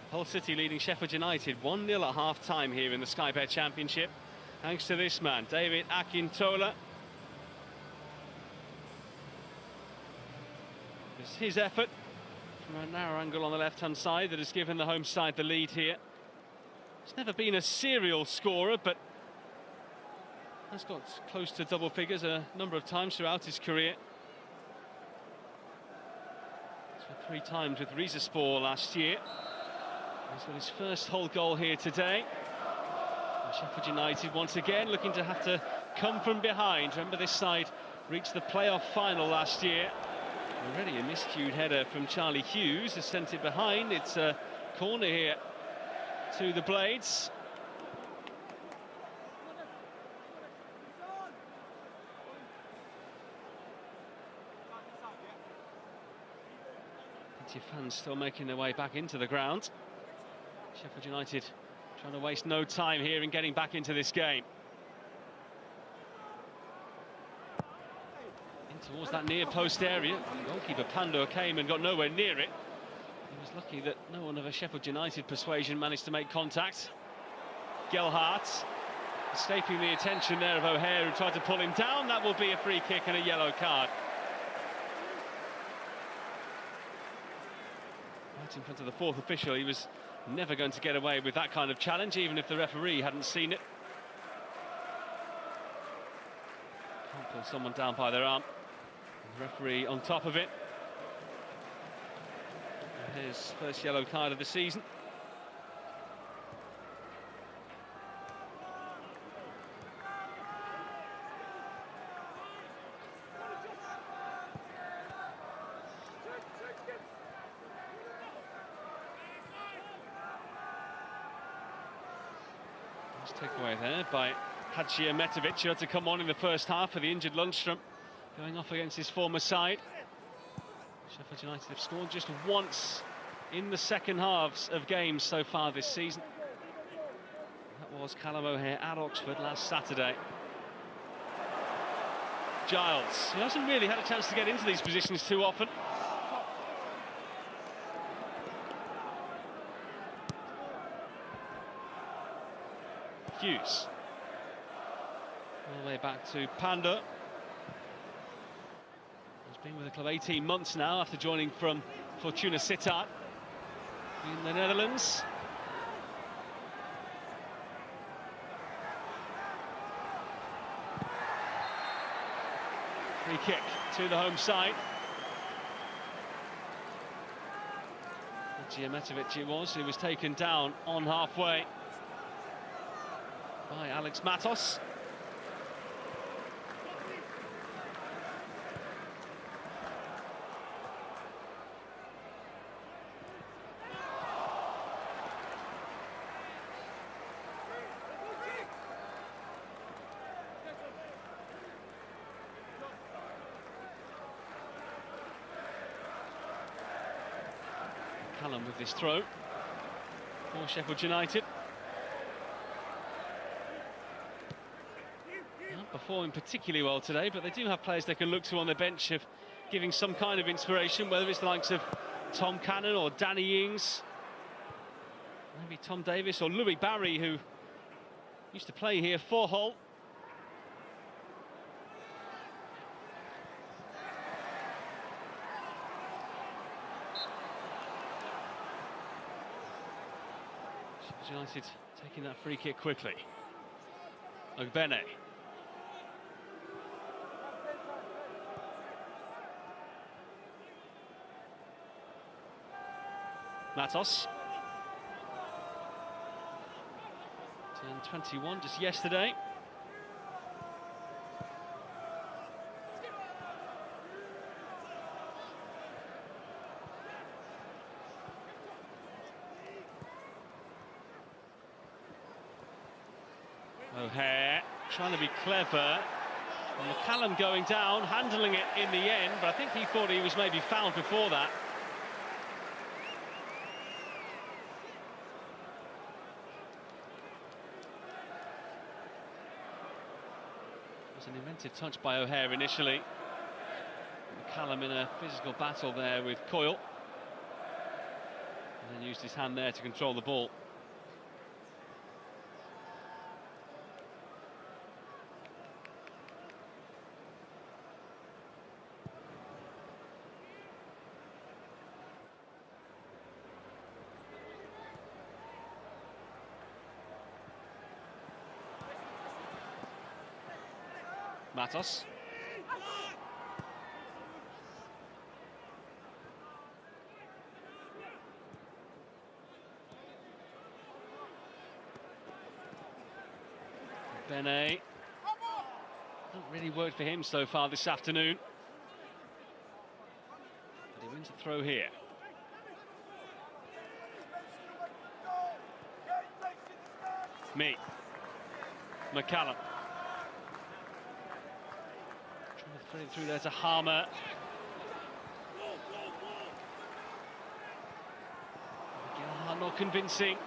Hull City leading Sheffield United 1-0 at half-time here in the Sky Bet Championship. Thanks to this man, David Akintola. It's his effort from a narrow angle on the left-hand side that has given the home side the lead here. He's never been a serial scorer, but has got close to double figures a number of times throughout his career. 3 times with Rizespor last year. He's got his first Hull goal here today. And Sheffield United once again looking to have to come from behind. Remember, this side reached the playoff final last year. Already a miscued header from Charlie Hughes has sent it behind. It's a corner here to the Blades. Fans still making their way back into the ground. Sheffield United trying to waste no time here in getting back into this game. In towards that near post area. Goalkeeper Pandor came and got nowhere near it. He was lucky that no one of a Sheffield United persuasion managed to make contact. Gelhardt escaping the attention there of O'Hare, who tried to pull him down. That will be a free kick and a yellow card. In front of the fourth official, he was never going to get away with that kind of challenge, even if the referee hadn't seen it. Can't pull someone down by their arm. The referee on top of it. His first yellow card of the season. Takeaway there by Hadjiahmetovic, who had to come on in the first half for the injured Lundstrom, going off against his former side. Sheffield United have scored just once in the second halves of games so far this season. That was Callum O'Hare at Oxford last Saturday. Giles, who hasn't really had a chance to get into these positions too often. Hughes. All the way back to Pandor. He's been with the club 18 months now after joining from Fortuna Sittard in the Netherlands. Free kick to the home side. Hadjiahmetovic it was, who was taken down on halfway by Alex Matos. Callum with this throw for Sheffield United. Performing particularly well today, but they do have players they can look to on their bench of giving some kind of inspiration, whether it's the likes of Tom Cannon or Danny Ings, maybe Tom Davis or Louis Barry, who used to play here for Hull. Sheffield United taking that free kick quickly. Ogbene. Matos. Turned 21 just yesterday. O'Hare trying to be clever. And McCallum going down, handling it in the end, but I think he thought he was maybe fouled before that. It was an inventive touch by O'Hare initially. McCallum in a physical battle there with Coyle. And then used his hand there to control the ball. Matos. Bene. Not really worked for him so far this afternoon. But he wins a throw here. McCallum. Trying to thread it through there to Harmer. Not convincing.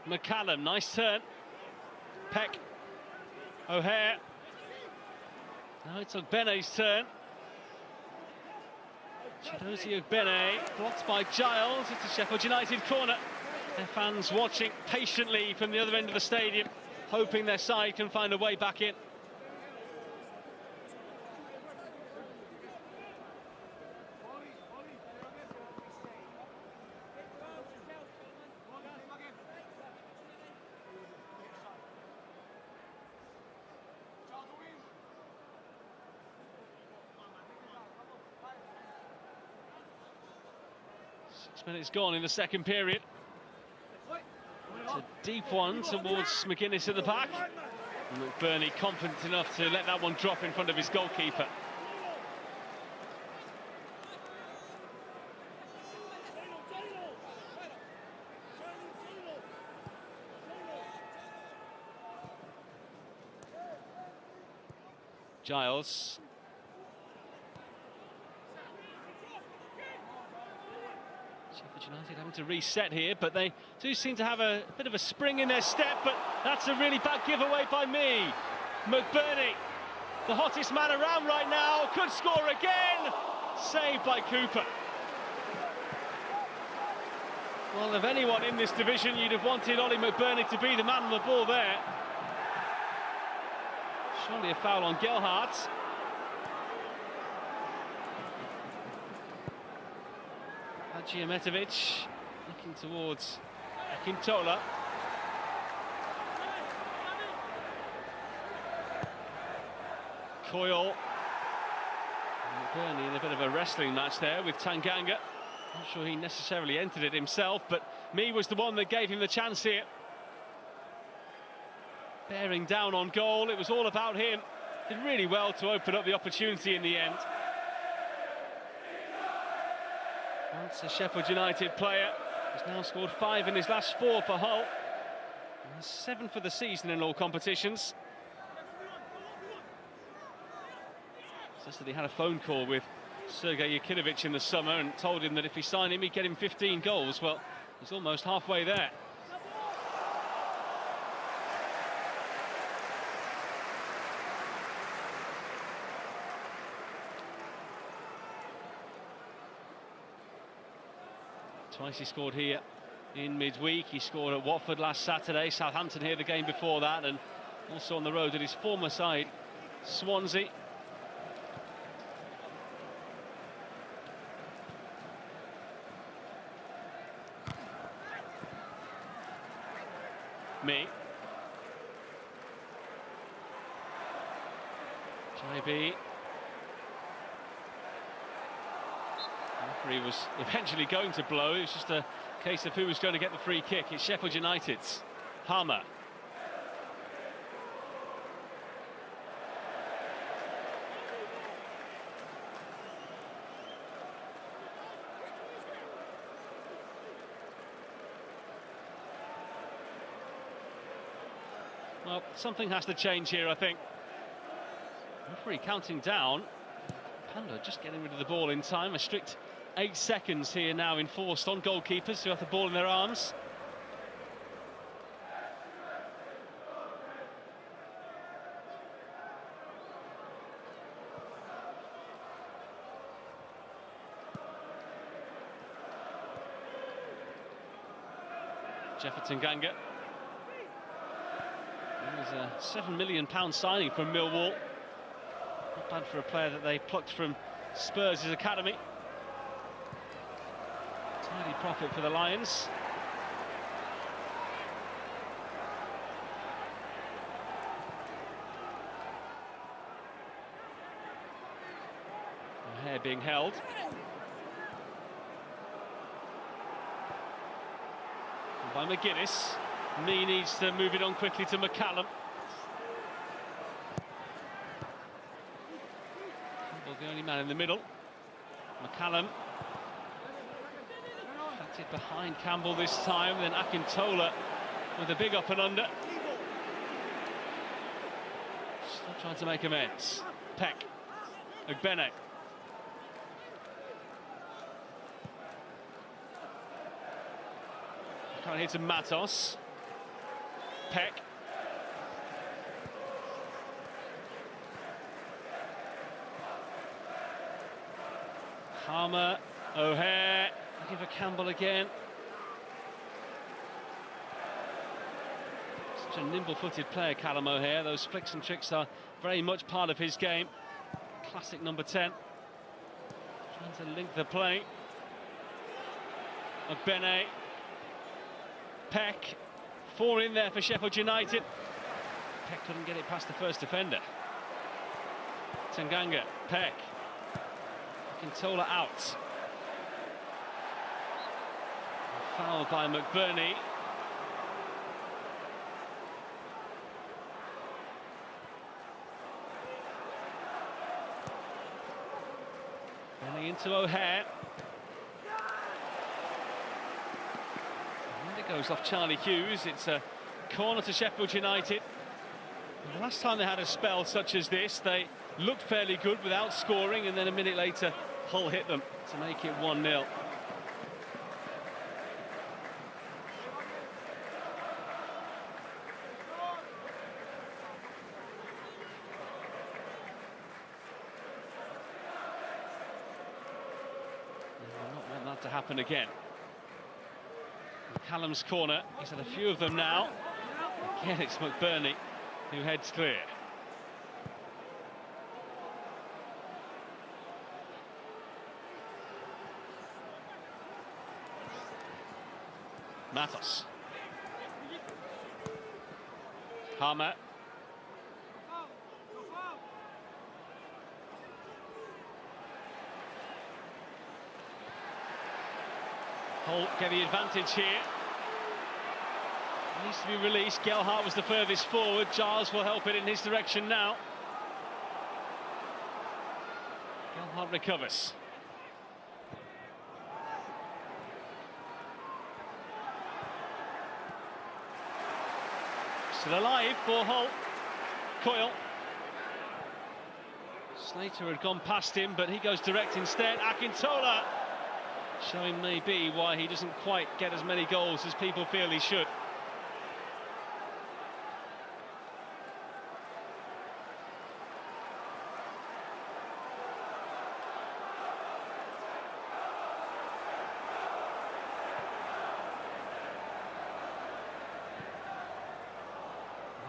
McCallum, nice turn. Peck. O'Hare. Now it's Ogbene's turn. Chidozie Ogbene, blocked by Giles. It's a Sheffield United corner. Their fans watching patiently from the other end of the stadium, hoping their side can find a way back in. Minutes gone in the second period. It's a deep one towards McGuinness at the back. And McBurney confident enough to let that one drop in front of his goalkeeper. Giles. United having to reset here, but they do seem to have a bit of a spring in their step, but that's a really bad giveaway by me. McBurney, the hottest man around right now, could score again. Saved by Cooper. Well, of anyone in this division, you'd have wanted Ollie McBurney to be the man on the ball there. Surely a foul on Gelhardt. Hadjiametovic looking towards Akintola. Coyle. McBurney in a bit of a wrestling match there with Tanganga. Not sure he necessarily entered it himself, but Mee was the one that gave him the chance here. Bearing down on goal, it was all about him. Did really well to open up the opportunity in the end. That's a Sheffield United player. He's now scored 5 in his last 4 for Hull. And 7 for the season in all competitions. Says that he had a phone call with Sergei Yakinovich in the summer and told him that if he signed him, he'd get him 15 goals. Well, he's almost halfway there. Twice he scored here in midweek. He scored at Watford last Saturday, Southampton here the game before that, and also on the road at his former side, Swansea. me. JB. The referee was eventually going to blow. It was just a case of who was going to get the free kick. It's Sheffield United's. Harmer. Well, something has to change here, I think. Referee counting down. Pando just getting rid of the ball in time. A strict 8 seconds here now enforced on goalkeepers who have the ball in their arms. Jefferson Ganga. There's a £7 million signing from Millwall. Not bad for a player that they plucked from Spurs' academy. Tidy profit for the Lions. O'Hare being held. By McGuinness. Mee needs to move it on quickly to McCallum. Campbell, the only man in the middle. McCallum. That's it behind Campbell this time. Then Akintola with a big up and under. Still trying to make amends. Peck. Ogbene. Can't hit to Matos. Peck. Harmer. O'Hare. Looking for Campbell again. Such a nimble-footed player, Callum O'Hare. Those flicks and tricks are very much part of his game. Classic number 10. Trying to link the play. Ogbene. Peck, 4 in there for Sheffield United. Peck couldn't get it past the first defender. Tanganga, Peck. Akintola out. Foul by McBurney. Running into O'Hare. Goes off Charlie Hughes. It's a corner to Sheffield United. And the last time they had a spell such as this, they looked fairly good without scoring, and then a minute later Hull hit them to make it 1-0. I will not want that to happen again. Callum's corner, he's had a few of them now. Again, it's McBurney who heads clear. Matos. Harmer. Hull get the advantage here. Needs to be released. Gelhardt was the furthest forward. Giles will help it in his direction now. Gelhardt recovers. Still alive for Hull. Coyle. Slater had gone past him, but he goes direct instead. Akintola showing maybe why he doesn't quite get as many goals as people feel he should.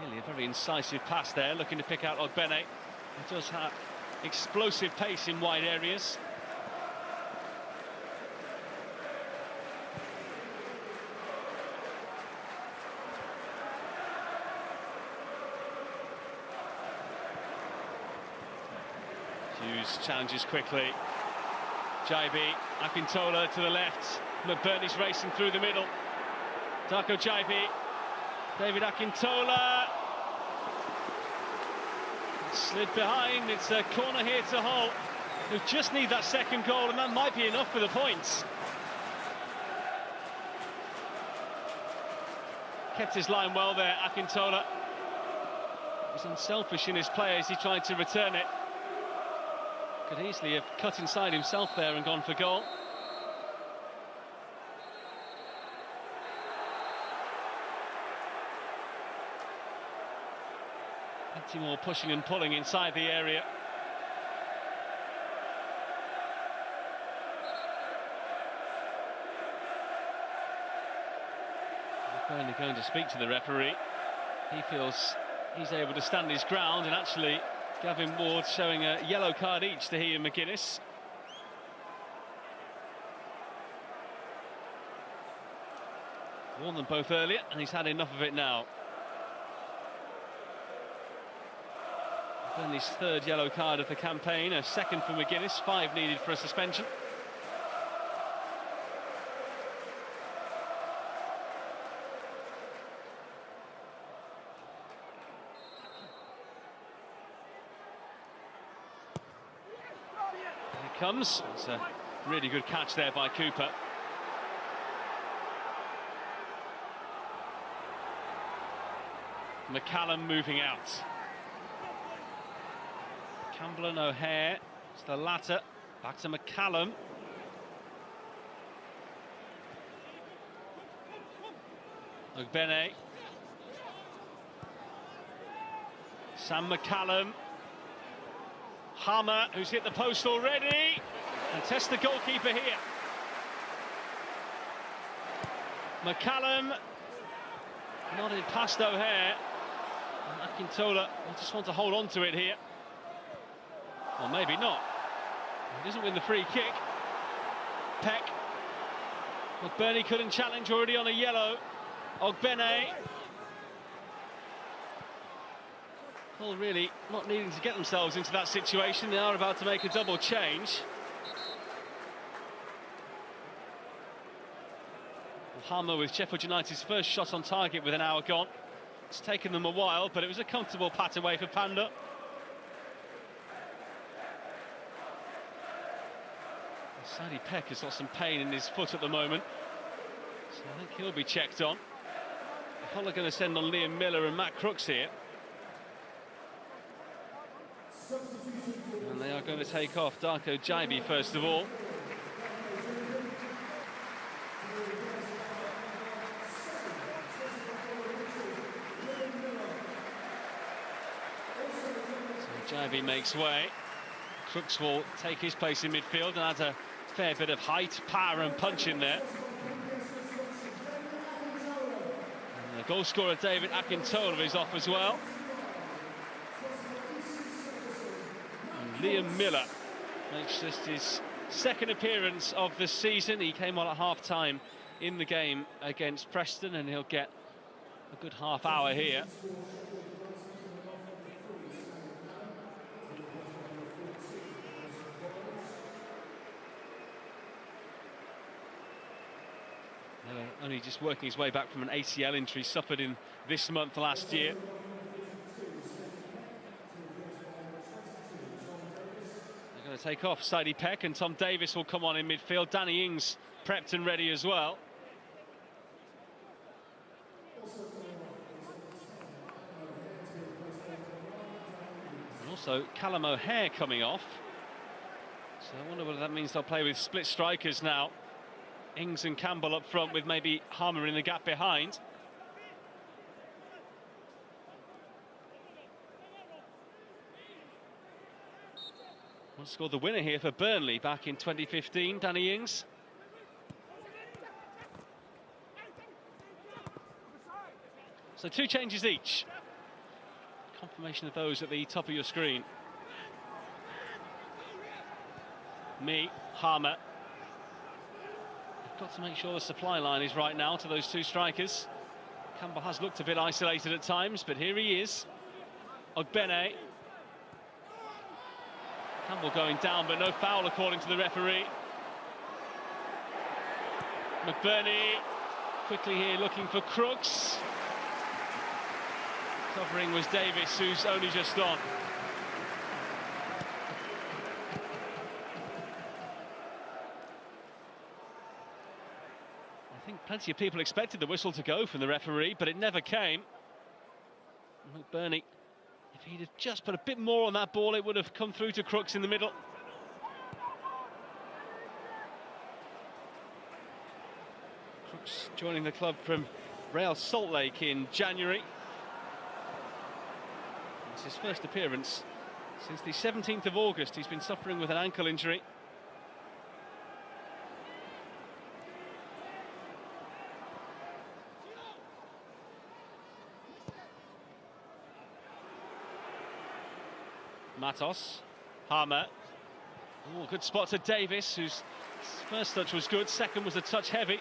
Really a very incisive pass there, looking to pick out Ogbene. He does have explosive pace in wide areas. Hughes challenges quickly. Jaibi, Akintola to the left. McBurney's racing through the middle. Darko Jaibi, David Akintola. Slid behind, it's a corner here to Hull, who just need that second goal, and that might be enough for the points. Kept his line well there, Akintola. He was unselfish in his play as he tried to return it. Could easily have cut inside himself there and gone for goal. Plenty more pushing and pulling inside the area. Burnley going to speak to the referee. He feels he's able to stand his ground, and actually Gavin Ward showing a yellow card each to he and McGuinness. Warned them both earlier, and he's had enough of it now. Burnley's third yellow card of the campaign, a second for McGuinness, 5 needed for a suspension. Here it comes. It's a really good catch there by Cooper. McCallum moving out. Campbell and O'Hare, it's the latter, back to McCallum. Ogbene. Sam McCallum. Hammer, who's hit the post already, and tests the goalkeeper here. McCallum nodded past O'Hare, and Akintola will just want to hold on to it here. Or maybe not. He doesn't win the free kick. Peck. McBurney couldn't challenge, already on a yellow. Ogbene. Well, really not needing to get themselves into that situation. They are about to make a double change. Hammer with Sheffield United's first shot on target with an hour gone. It's taken them a while, but it was a comfortable pat away for Panda. Sadie Peck has got some pain in his foot at the moment, so I think he'll be checked on. Hull are going to send on Liam Miller and Matt Crooks here. And they are going to take off Darko Jaibi first of all. So Jaibi makes way. Crooks will take his place in midfield and adds a fair bit of height, power and punch in there. And the goal scorer David Akintola is off as well. And Liam Miller makes just his second appearance of the season. He came on at half-time in the game against Preston, and he'll get a good half hour here. Only just working his way back from an ACL injury suffered in this month last year. They're going to take off Sadie Peck, and Tom Davis will come on in midfield. Danny Ings prepped and ready as well. And also Callum O'Hare coming off. So I wonder whether that means they'll play with split strikers now. Ings and Campbell up front, with maybe Hammer in the gap behind. Well, scored the winner here for Burnley back in 2015, Danny Ings. So 2 changes each. Confirmation of those at the top of your screen. Hammer. Got to make sure the supply line is right now to those 2 strikers. Campbell has looked a bit isolated at times, but here he is. Ogbene. Campbell going down, but no foul according to the referee. McBurney quickly here looking for Crooks. Covering was Davis, who's only just on. I think plenty of people expected the whistle to go from the referee, but it never came. McBurney, if he'd have just put a bit more on that ball, it would have come through to Crooks in the middle. Crooks joining the club from Real Salt Lake in January. It's his first appearance since the 17th of August. He's been suffering with an ankle injury. Matos, Harmer. Oh, good spot to Davis, whose first touch was good, second was a touch heavy.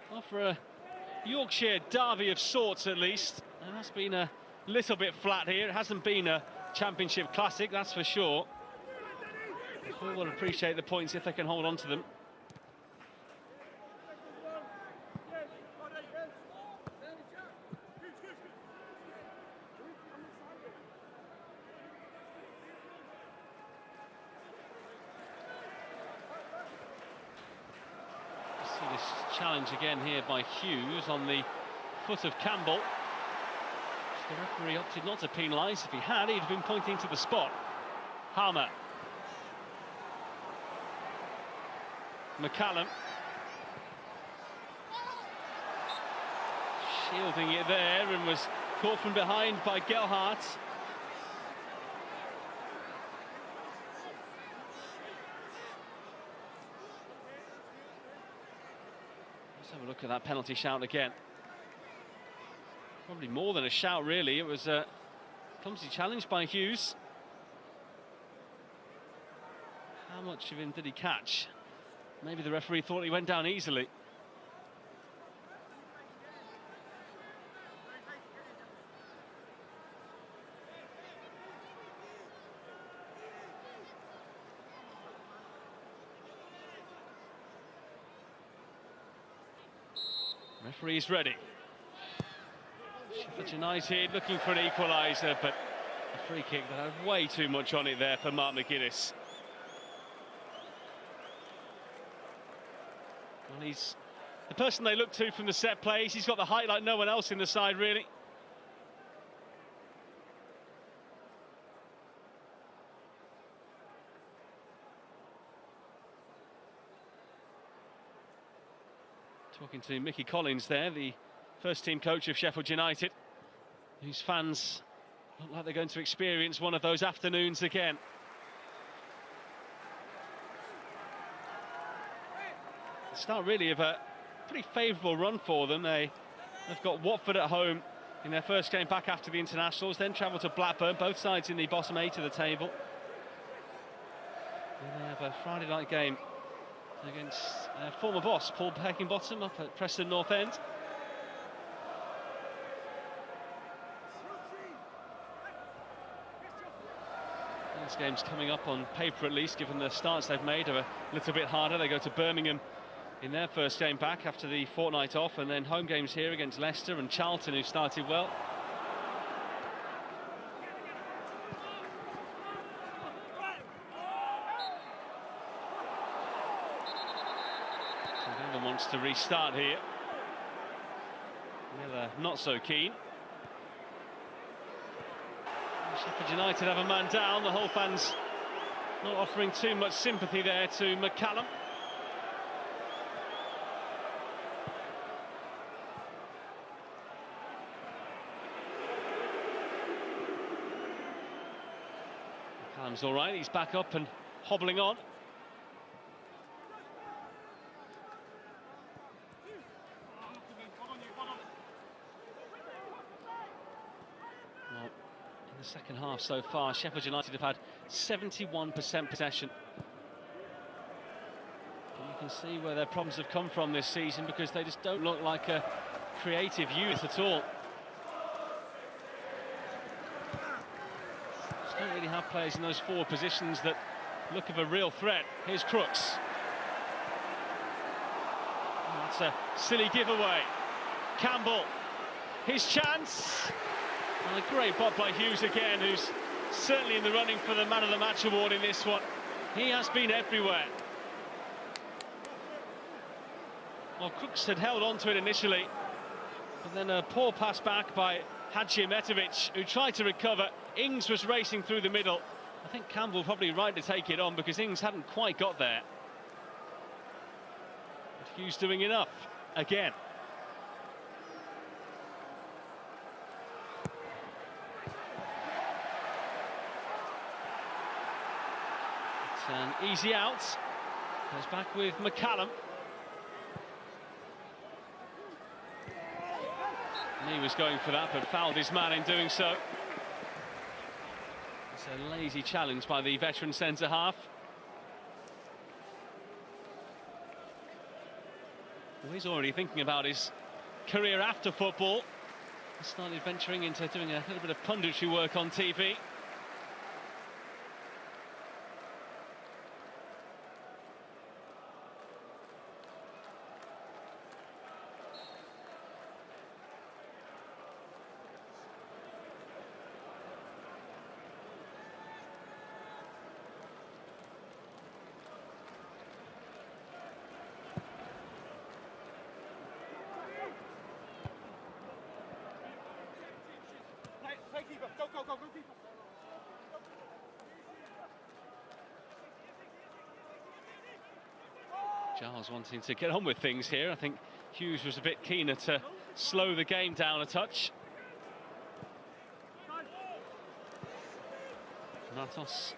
Well, for a Yorkshire derby of sorts at least, and that's been a little bit flat here. It hasn't been a Championship classic, that's for sure. People will appreciate the points if they can hold on to them. This challenge again here by Hughes on the foot of Campbell. The referee opted not to penalise. If he had, he'd have been pointing to the spot. Harmer. McCallum. Shielding it there and was caught from behind by Gelhardt. Let's have a look at that penalty shout again. Probably more than a shout, really. It was a clumsy challenge by Hughes. How much of him did he catch? Maybe the referee thought he went down easily. Referee's ready. Sheffield United looking for an equaliser, but a free kick that had way too much on it there for Mark McGuinness. Well, he's the person they look to from the set plays. He's got the height like no one else in the side, really. Talking to Mickey Collins there, the first team coach of Sheffield United, whose fans look like they're going to experience one of those afternoons again. The start really of a pretty favourable run for them. They've got Watford at home in their first game back after the internationals, then travel to Blackburn, both sides in the bottom 8 of the table. And they have a Friday night game against former boss Paul Heckingbottom up at Preston North End. This game's coming up on paper at least, given the starts they've made are a little bit harder. They go to Birmingham in their first game back after the fortnight off, and then home games here against Leicester and Charlton, who started well. Wants to restart here. Miller not so keen. Sheffield United have a man down. The whole fans not offering too much sympathy there to McCallum. McCallum's all right. He's back up and hobbling on. The second half so far, Sheffield United have had 71% possession. can see where their problems have come from this season, because they just don't look like a creative youth at all. Just don't really have players in those forward positions that look of a real threat. Here's Crooks. Oh, that's a silly giveaway. Campbell, his chance. And a great bot by Hughes again, who's certainly in the running for the Man of the Match award in this one. He has been everywhere. Well, Crooks had held on to it initially, but then a poor pass back by Hadjimetovic, who tried to recover. Ings was racing through the middle. I think Campbell probably right to take it on, because Ings hadn't quite got there. But Hughes doing enough again. It's an easy out. Goes back with McCallum. He was going for that, but fouled his man in doing so. It's a lazy challenge by the veteran centre-half. Well, he's already thinking about his career after football. He started venturing into doing a little bit of punditry work on TV. Go, keeper. Giles wanting to get on with things here. I think Hughes was a bit keener to slow the game down a touch. Matos.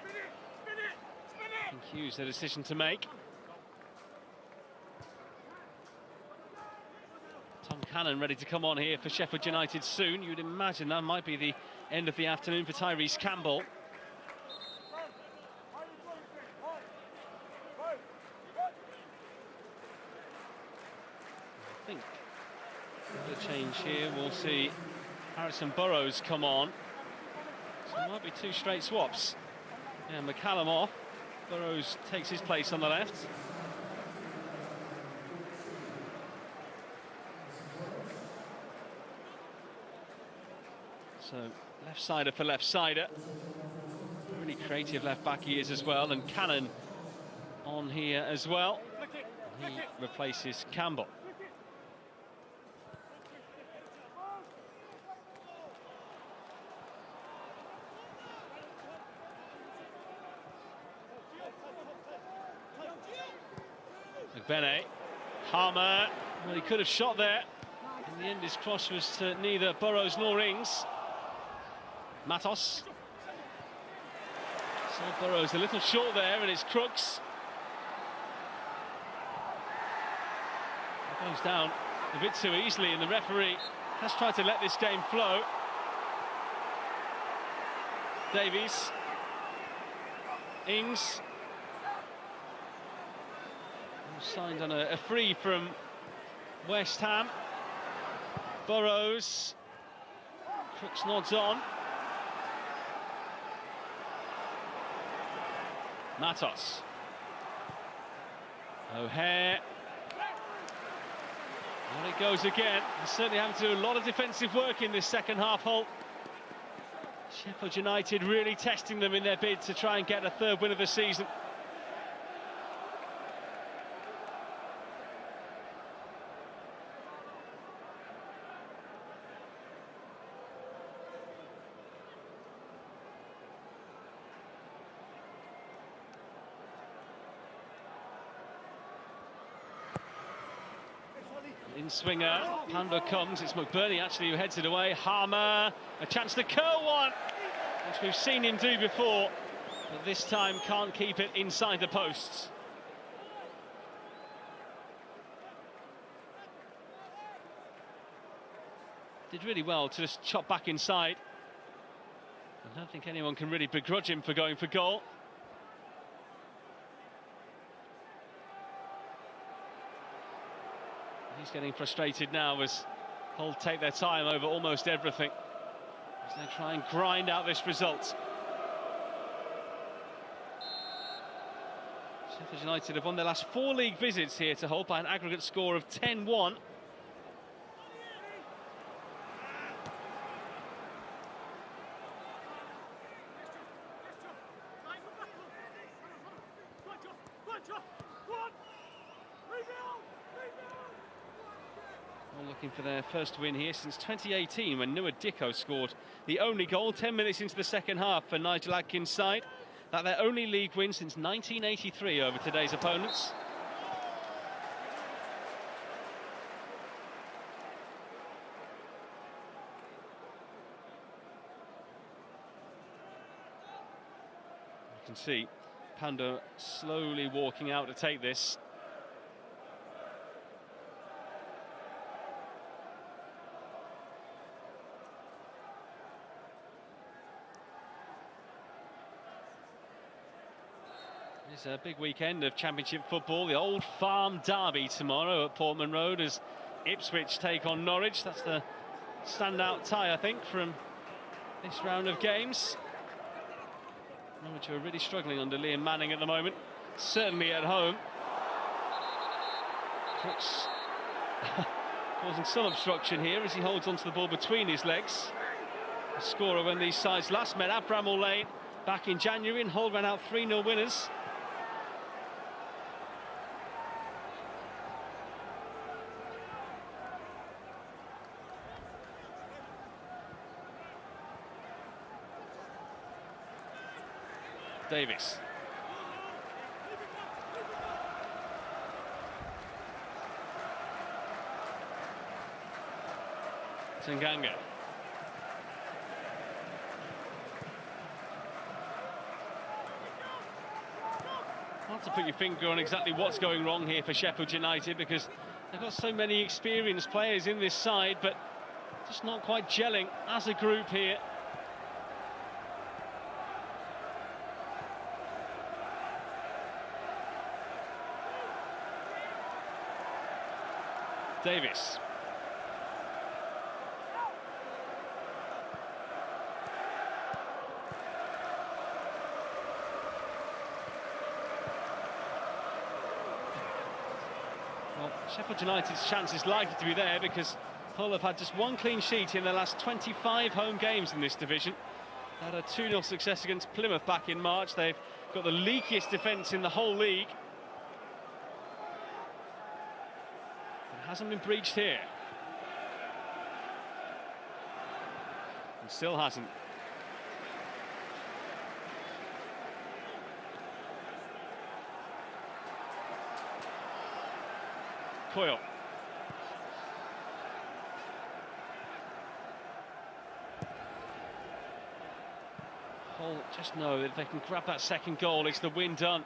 I think Hughes had a decision to make. Tom Cannon ready to come on here for Sheffield United soon. You'd imagine that might be the end of the afternoon for Tyrese Campbell. I think the change here, we'll see Harrison Burrows come on. So it might be two straight swaps. Yeah, McCallum off. Burrows takes his place on the left. So left-sider for left-sider. Really creative left-back he is as well. And Cannon on here as well. And he replaces Campbell. McBennett, Harmer, well, he could have shot there. In the end, his cross was to neither Burrows nor Ings. Matos. So Burrows a little short there, and it's Crooks. It goes down a bit too easily, and the referee has tried to let this game flow. Davies. Ings. Signed on a free from West Ham. Burrows. Crooks nods on. Matos. O'Hare. And it goes again. They're certainly having to do a lot of defensive work in this second half halt. Sheffield United really testing them in their bid to try and get a third win of the season. In swinger, Panda comes, it's McBurney actually who heads it away. Harmer, a chance to curl one, which we've seen him do before, but this time can't keep it inside the posts. Did really well to just chop back inside. I don't think anyone can really begrudge him for going for goal. He's getting frustrated now as Hull take their time over almost everything as they try and grind out this result. Sheffield United have won their last 4 league visits here to Hull by an aggregate score of 10-1. Looking for their first win here since 2018 when Noah Dicko scored the only goal 10 minutes into the second half for Nigel Adkins' side. That their only league win since 1983 over today's opponents. You can see Panda slowly walking out to take this. It's a big weekend of Championship football. The Old Farm Derby tomorrow at Portman Road as Ipswich take on Norwich. That's the standout tie, I think, from this round of games. Norwich are really struggling under Liam Manning at the moment, certainly at home. Crooks causing some obstruction here as he holds onto the ball between his legs. The scorer when these sides last met at Bramall Lane back in January, and Hull ran out 3-0 winners. Davis. Tanganga. Hard to put your finger on exactly what's going wrong here for Sheffield United, because they've got so many experienced players in this side, but just not quite gelling as a group here. Davis. Well, Sheffield United's chance is likely to be there because Hull have had just 1 clean sheet in their last 25 home games in this division. They had a 2-0 success against Plymouth back in March. They've got the leakiest defence in the whole league. Hasn't been breached here. And still hasn't. Coyle. Hull just know that if they can grab that second goal, it's the win done.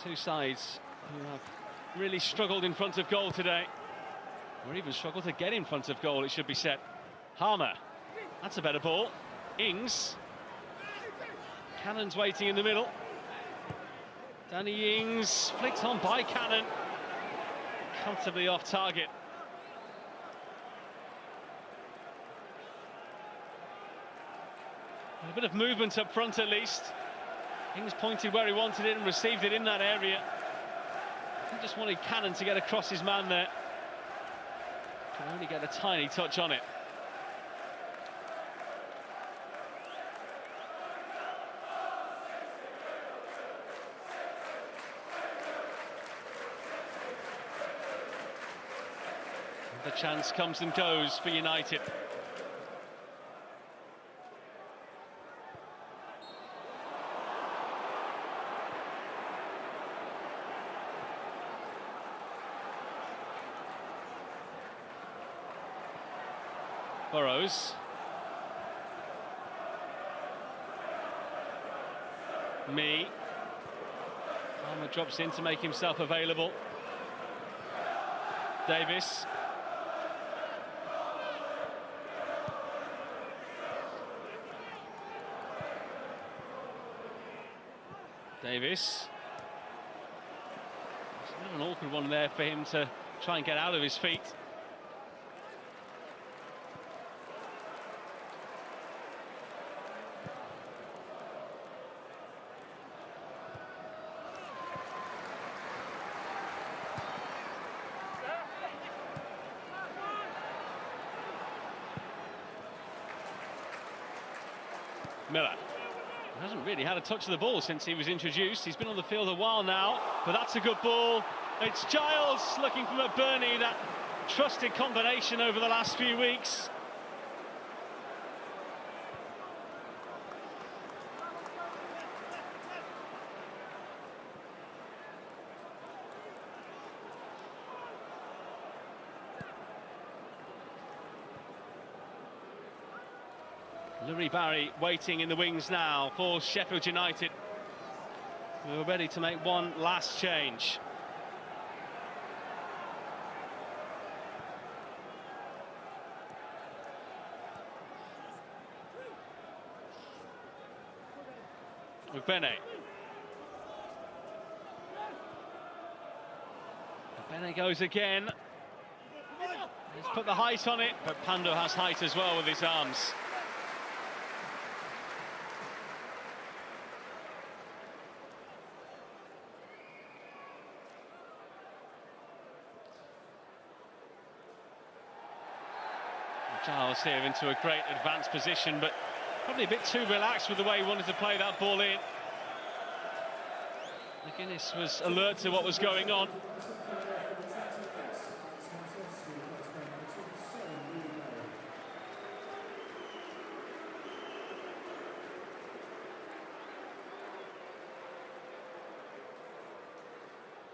Two sides who have really struggled in front of goal today, or even struggled to get in front of goal, it should be said. Harmer, that's a better ball. Ings. Cannon's waiting in the middle. Danny Ings flicked on by Cannon, comfortably off target. A bit of movement up front at least. Ings pointed where he wanted it and received it in that area. He just wanted Cannon to get across his man there. Can only get a tiny touch on it. The chance comes and goes for United. Burrows. Palmer drops in to make himself available. Davis. An awkward one there for him to try and get out of his feet. Miller hasn't really had a touch of the ball since he was introduced. He's been on the field a while now, but that's a good ball. It's Giles looking for McBurney, that trusted combination over the last few weeks. Louis Barry waiting in the wings now for Sheffield United. We're ready to make one last change. Bene goes again. He's put the height on it, but Pando has height as well with his arms. Giles here into a great advanced position, but probably a bit too relaxed with the way he wanted to play that ball in. McGuinness was alert to what was going on.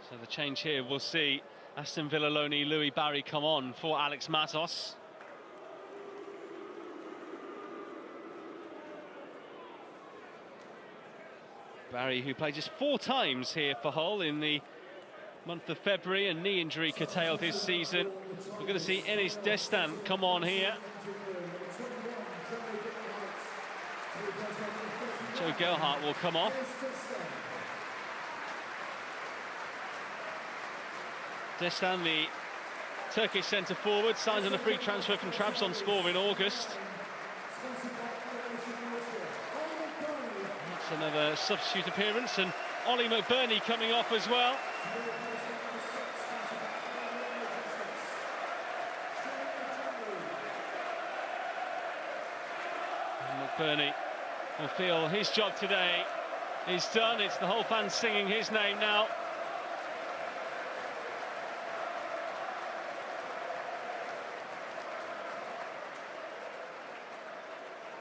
So the change here, we'll see Aston Villa loanee Louis Barry come on for Alex Matos. Barry, who played just 4 times here for Hull in the month of February, a knee injury curtailed his season. We're going to see Enis Destan come on here. Joe Gelhardt will come off. Destan, the Turkish centre-forward, signed on a free transfer from Trabzonspor in August. Another substitute appearance, and Ollie McBurney coming off as well. And McBurney will feel his job today is done. It's the whole fans singing his name now.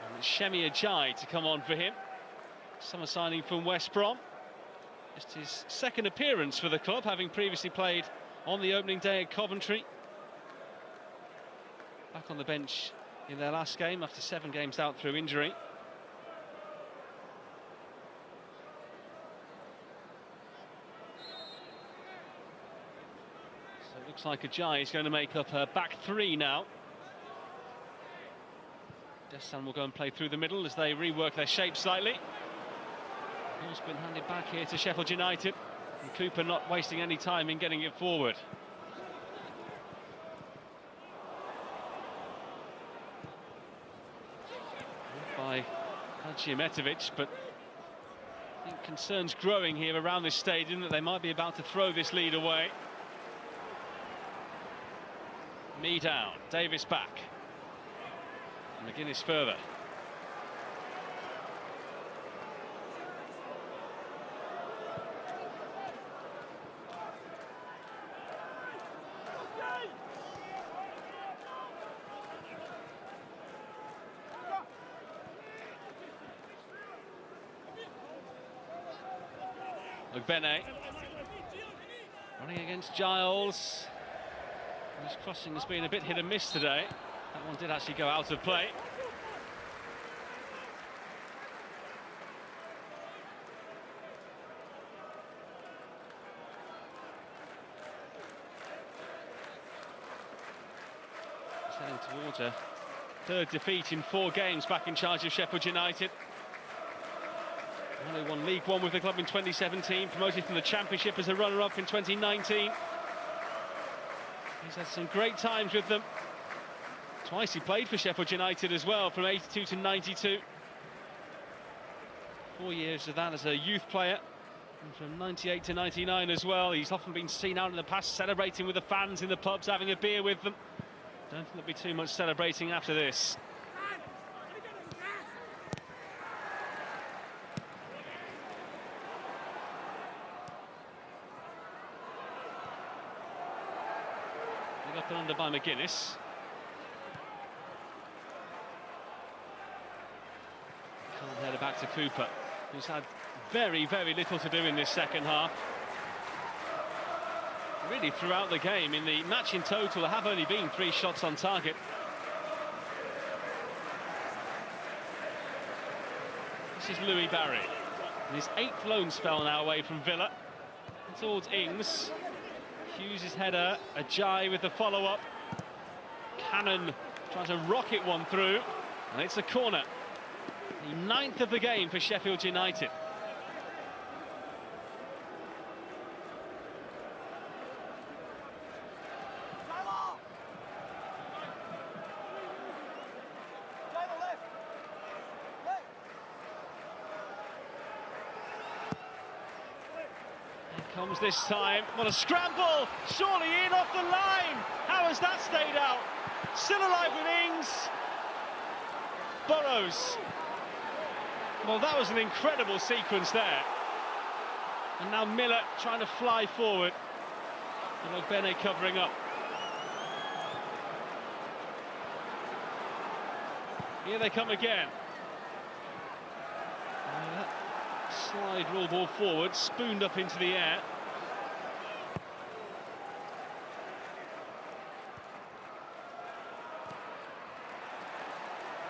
And it's Shemi Ajayi to come on for him. Summer signing from West Brom. Just his second appearance for the club, having previously played on the opening day at Coventry. Back on the bench in their last game after 7 games out through injury. So it looks like Ajayi is going to make up her back 3 now. Destan will go and play through the middle as they rework their shape slightly. Ball's been handed back here to Sheffield United, and Cooper not wasting any time in getting it forward. By Hadjimetovic, but I think concerns growing here around this stadium that they might be about to throw this lead away. Me down, Davis back. McGuinness further. Bene running against Giles. His crossing has been a bit hit and miss today. That one did actually go out of play. He's heading towards a 3rd defeat in 4 games back in charge of Sheffield United. Only won League One with the club in 2017, promoted from the Championship as a runner-up in 2019. He's had some great times with them. Twice he played for Sheffield United as well, from 82 to 92. 4 years of that as a youth player. And from 98 to 99 as well. He's often been seen out in the past celebrating with the fans in the pubs, having a beer with them. Don't think there'll be too much celebrating after this. They got put under by McGuinness. Can't head it back to Cooper, who's had very, very little to do in this second half. Really throughout the game, in the match in total, there have only been 3 shots on target. This is Louis Barry. And his 8th loan spell now away from Villa. Towards Ings. Hughes' header, Ajayi with the follow-up. Cannon trying to rocket one through, and it's a corner. The 9th of the game for Sheffield United. Comes this time. What a scramble! Surely in off the line! How has that stayed out? Still alive with Ings. Burrows. Well, that was an incredible sequence there. And now Miller trying to fly forward. And Ogbene covering up. Here they come again. Slide roll ball forward, spooned up into the air.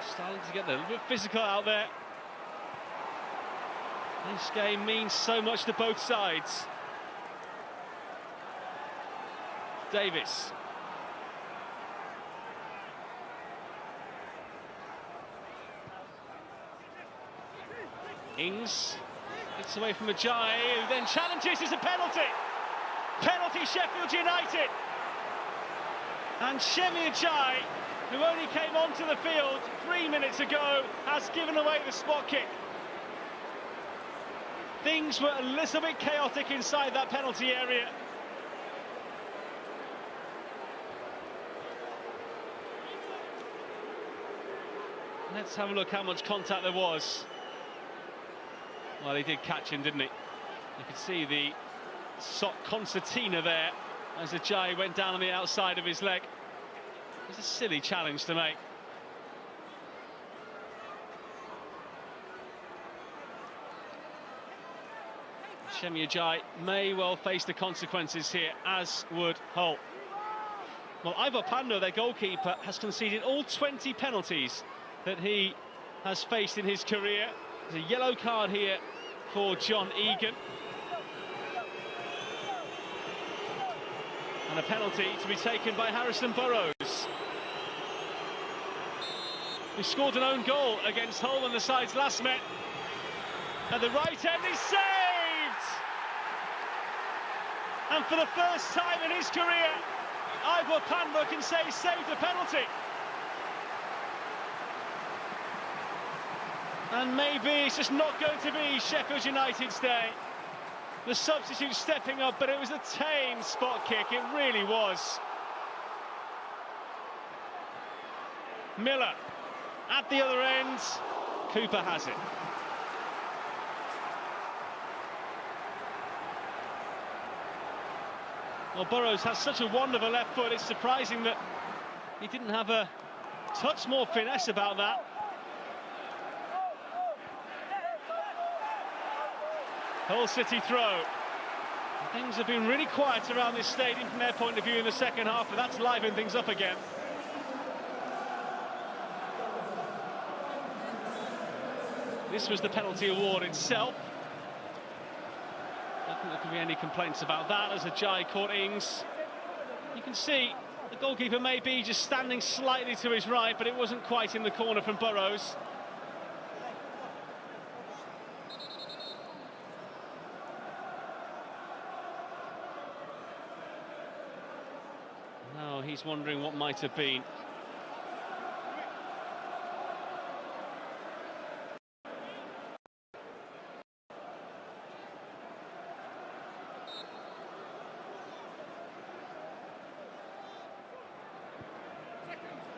Starting to get a little bit physical out there. This game means so much to both sides. Davis. Ings. It's away from Ajayi, who then challenges. It's a penalty. Penalty Sheffield United. And Shemi Ajayi, who only came onto the field 3 minutes ago, has given away the spot kick. Things were a little bit chaotic inside that penalty area. Let's have a look how much contact there was. Well, he did catch him, didn't he? You could see the sock concertina there as Ajayi went down on the outside of his leg. It was a silly challenge to make. Shemi Ajayi may well face the consequences here, as would Hull. Well, Ivor Pando, their goalkeeper, has conceded all 20 penalties that he has faced in his career. There's a yellow card here for John Egan. And a penalty to be taken by Harrison Burrows, who scored an own goal against Hull when the sides last met. And the right end is saved! And for the first time in his career, Ivor Pando can say he saved a penalty. And maybe it's just not going to be Sheffield United's day. The substitute stepping up, but it was a tame spot kick, it really was. Miller at the other end. Cooper has it. Well, Burrows has such a wonderful left foot, it's surprising that he didn't have a touch more finesse about that. Hull City throw. Things have been really quiet around this stadium from their point of view in the second half, but that's livened things up again. This was the penalty award itself. I don't think there can be any complaints about that as Ajayi caught Ings. You can see the goalkeeper may be just standing slightly to his right, but it wasn't quite in the corner from Burrows. he's wondering what might have been.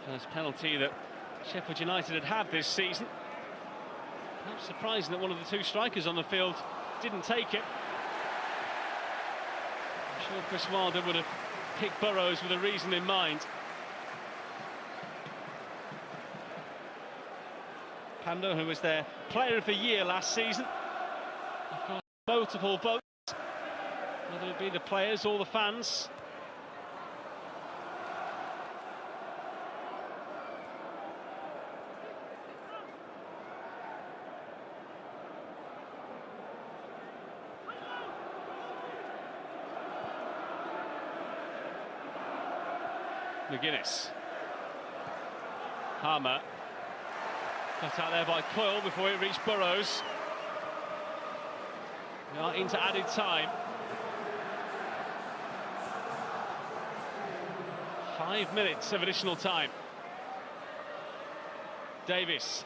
First penalty that Sheffield United had had this season. Perhaps surprising that one of the two strikers on the field didn't take it. I'm sure Chris Wilder would have picked Burrows with a reason in mind. Pando, who was their player of the year last season, of course, multiple votes, whether it be the players or the fans. McGuinness. Harmer. Cut out there by Coyle before it reached Burrows. We are into added time. 5 minutes of additional time. Davis.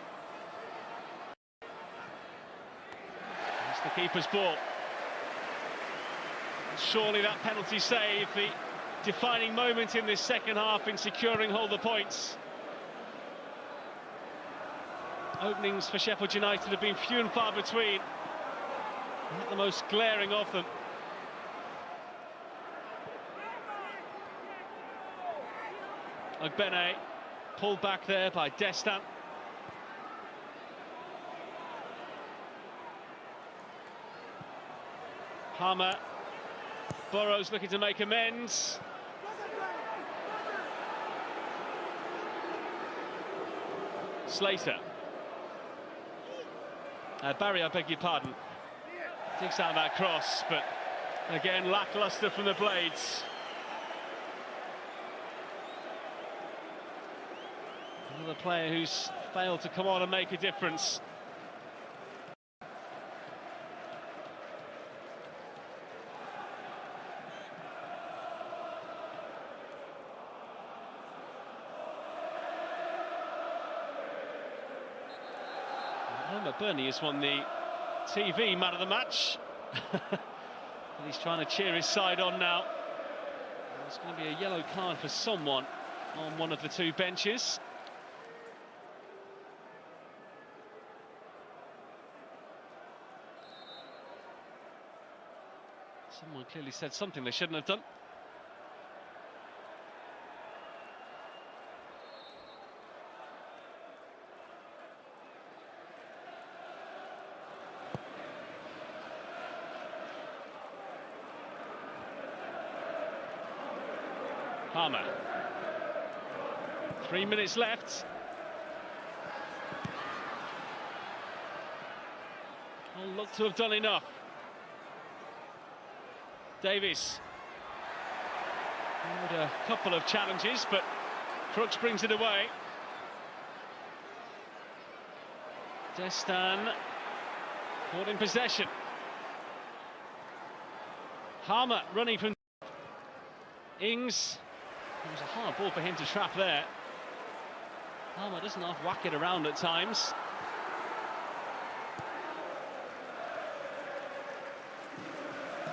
That's the keeper's ball. Surely that penalty save, the defining moment in this second half in securing hold the points. Openings for Sheffield United have been few and far between. Not the most glaring of them. Ogbene pulled back there by Destin. Harmer. Burrows looking to make amends. Slater. Barry, I beg your pardon. Takes out that cross, but again, lacklustre from the Blades. Another player who's failed to come on and make a difference. Bernie has won the TV man of the match. And he's trying to cheer his side on now. There's going to be a yellow card for someone on one of the two benches. Someone clearly said something they shouldn't have done. Harmer. 3 minutes left. Well, look to have done enough. Davis. Had a couple of challenges, but Crooks brings it away. Destin caught in possession. Harmer running from Ings. It was a hard ball for him to trap there. Harmer doesn't half whack it around at times.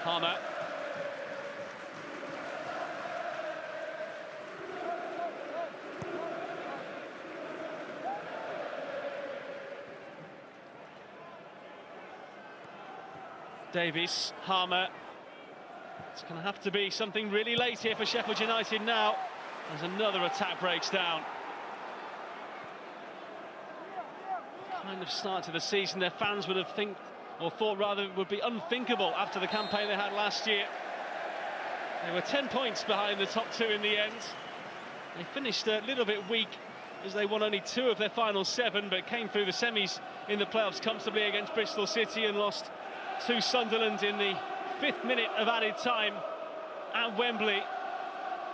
Harmer. Davies, Harmer. It's going to have to be something really late here for Sheffield United now, as another attack breaks down. Kind of start to the season their fans would have thought rather it would be unthinkable after the campaign they had last year. They were 10 points behind the top two in the end. They finished a little bit weak as they won only 2 of their final 7, but came through the semis in the playoffs comfortably against Bristol City and lost to Sunderland in the 5th minute of added time at Wembley.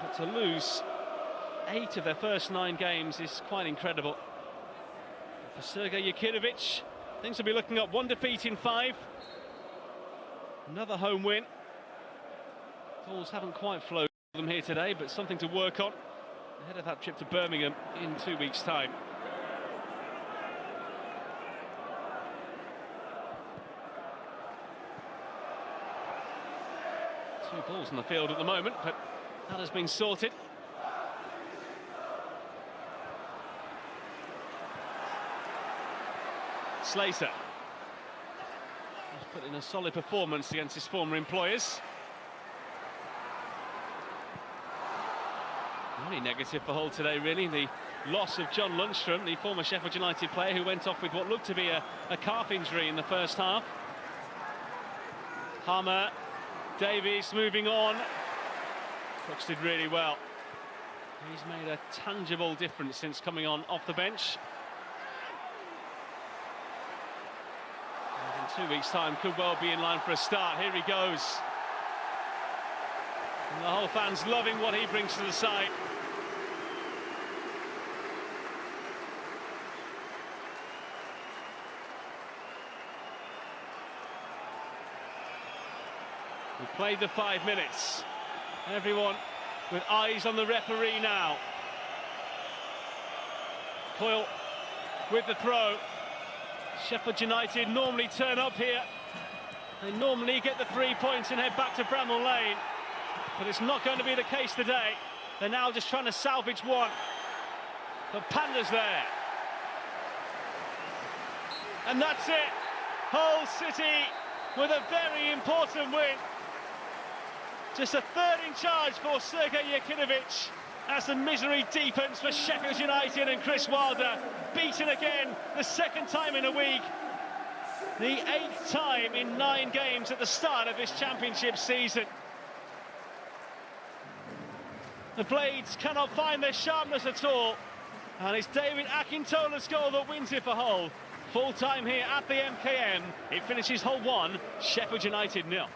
But to lose 8 of their first 9 games is quite incredible. For Sergei Yakirovic, things will be looking up. 1 defeat in 5. Another home win. Goals haven't quite flowed them here today, but something to work on ahead of that trip to Birmingham in 2 weeks' time. Two balls on the field at the moment, but that has been sorted. Slater has put in a solid performance against his former employers. Very negative for Hull today, really. The loss of John Lundstrom, the former Sheffield United player who went off with what looked to be a calf injury in the first half. Hammer, Davies moving on. Crooks did really well. He's made a tangible difference since coming on off the bench. And in 2 weeks' time could well be in line for a start. Here he goes. And the whole fans loving what he brings to the side. We've played the 5 minutes. Everyone with eyes on the referee now. Coyle with the throw. Sheffield United normally turn up here. They normally get the 3 points and head back to Bramall Lane. But it's not going to be the case today. They're now just trying to salvage one. But Panda's there. And that's it. Hull City with a very important win. Just a third in charge for Sergej Jakinovic as the misery deepens for Sheffield United and Chris Wilder. Beaten again, the second time in a week. The 8th time in 9 games at the start of this championship season. The Blades cannot find their sharpness at all. And it's David Akintola's goal that wins it for Hull. Full time here at the MKM. It finishes Hull 1, Sheffield United 0.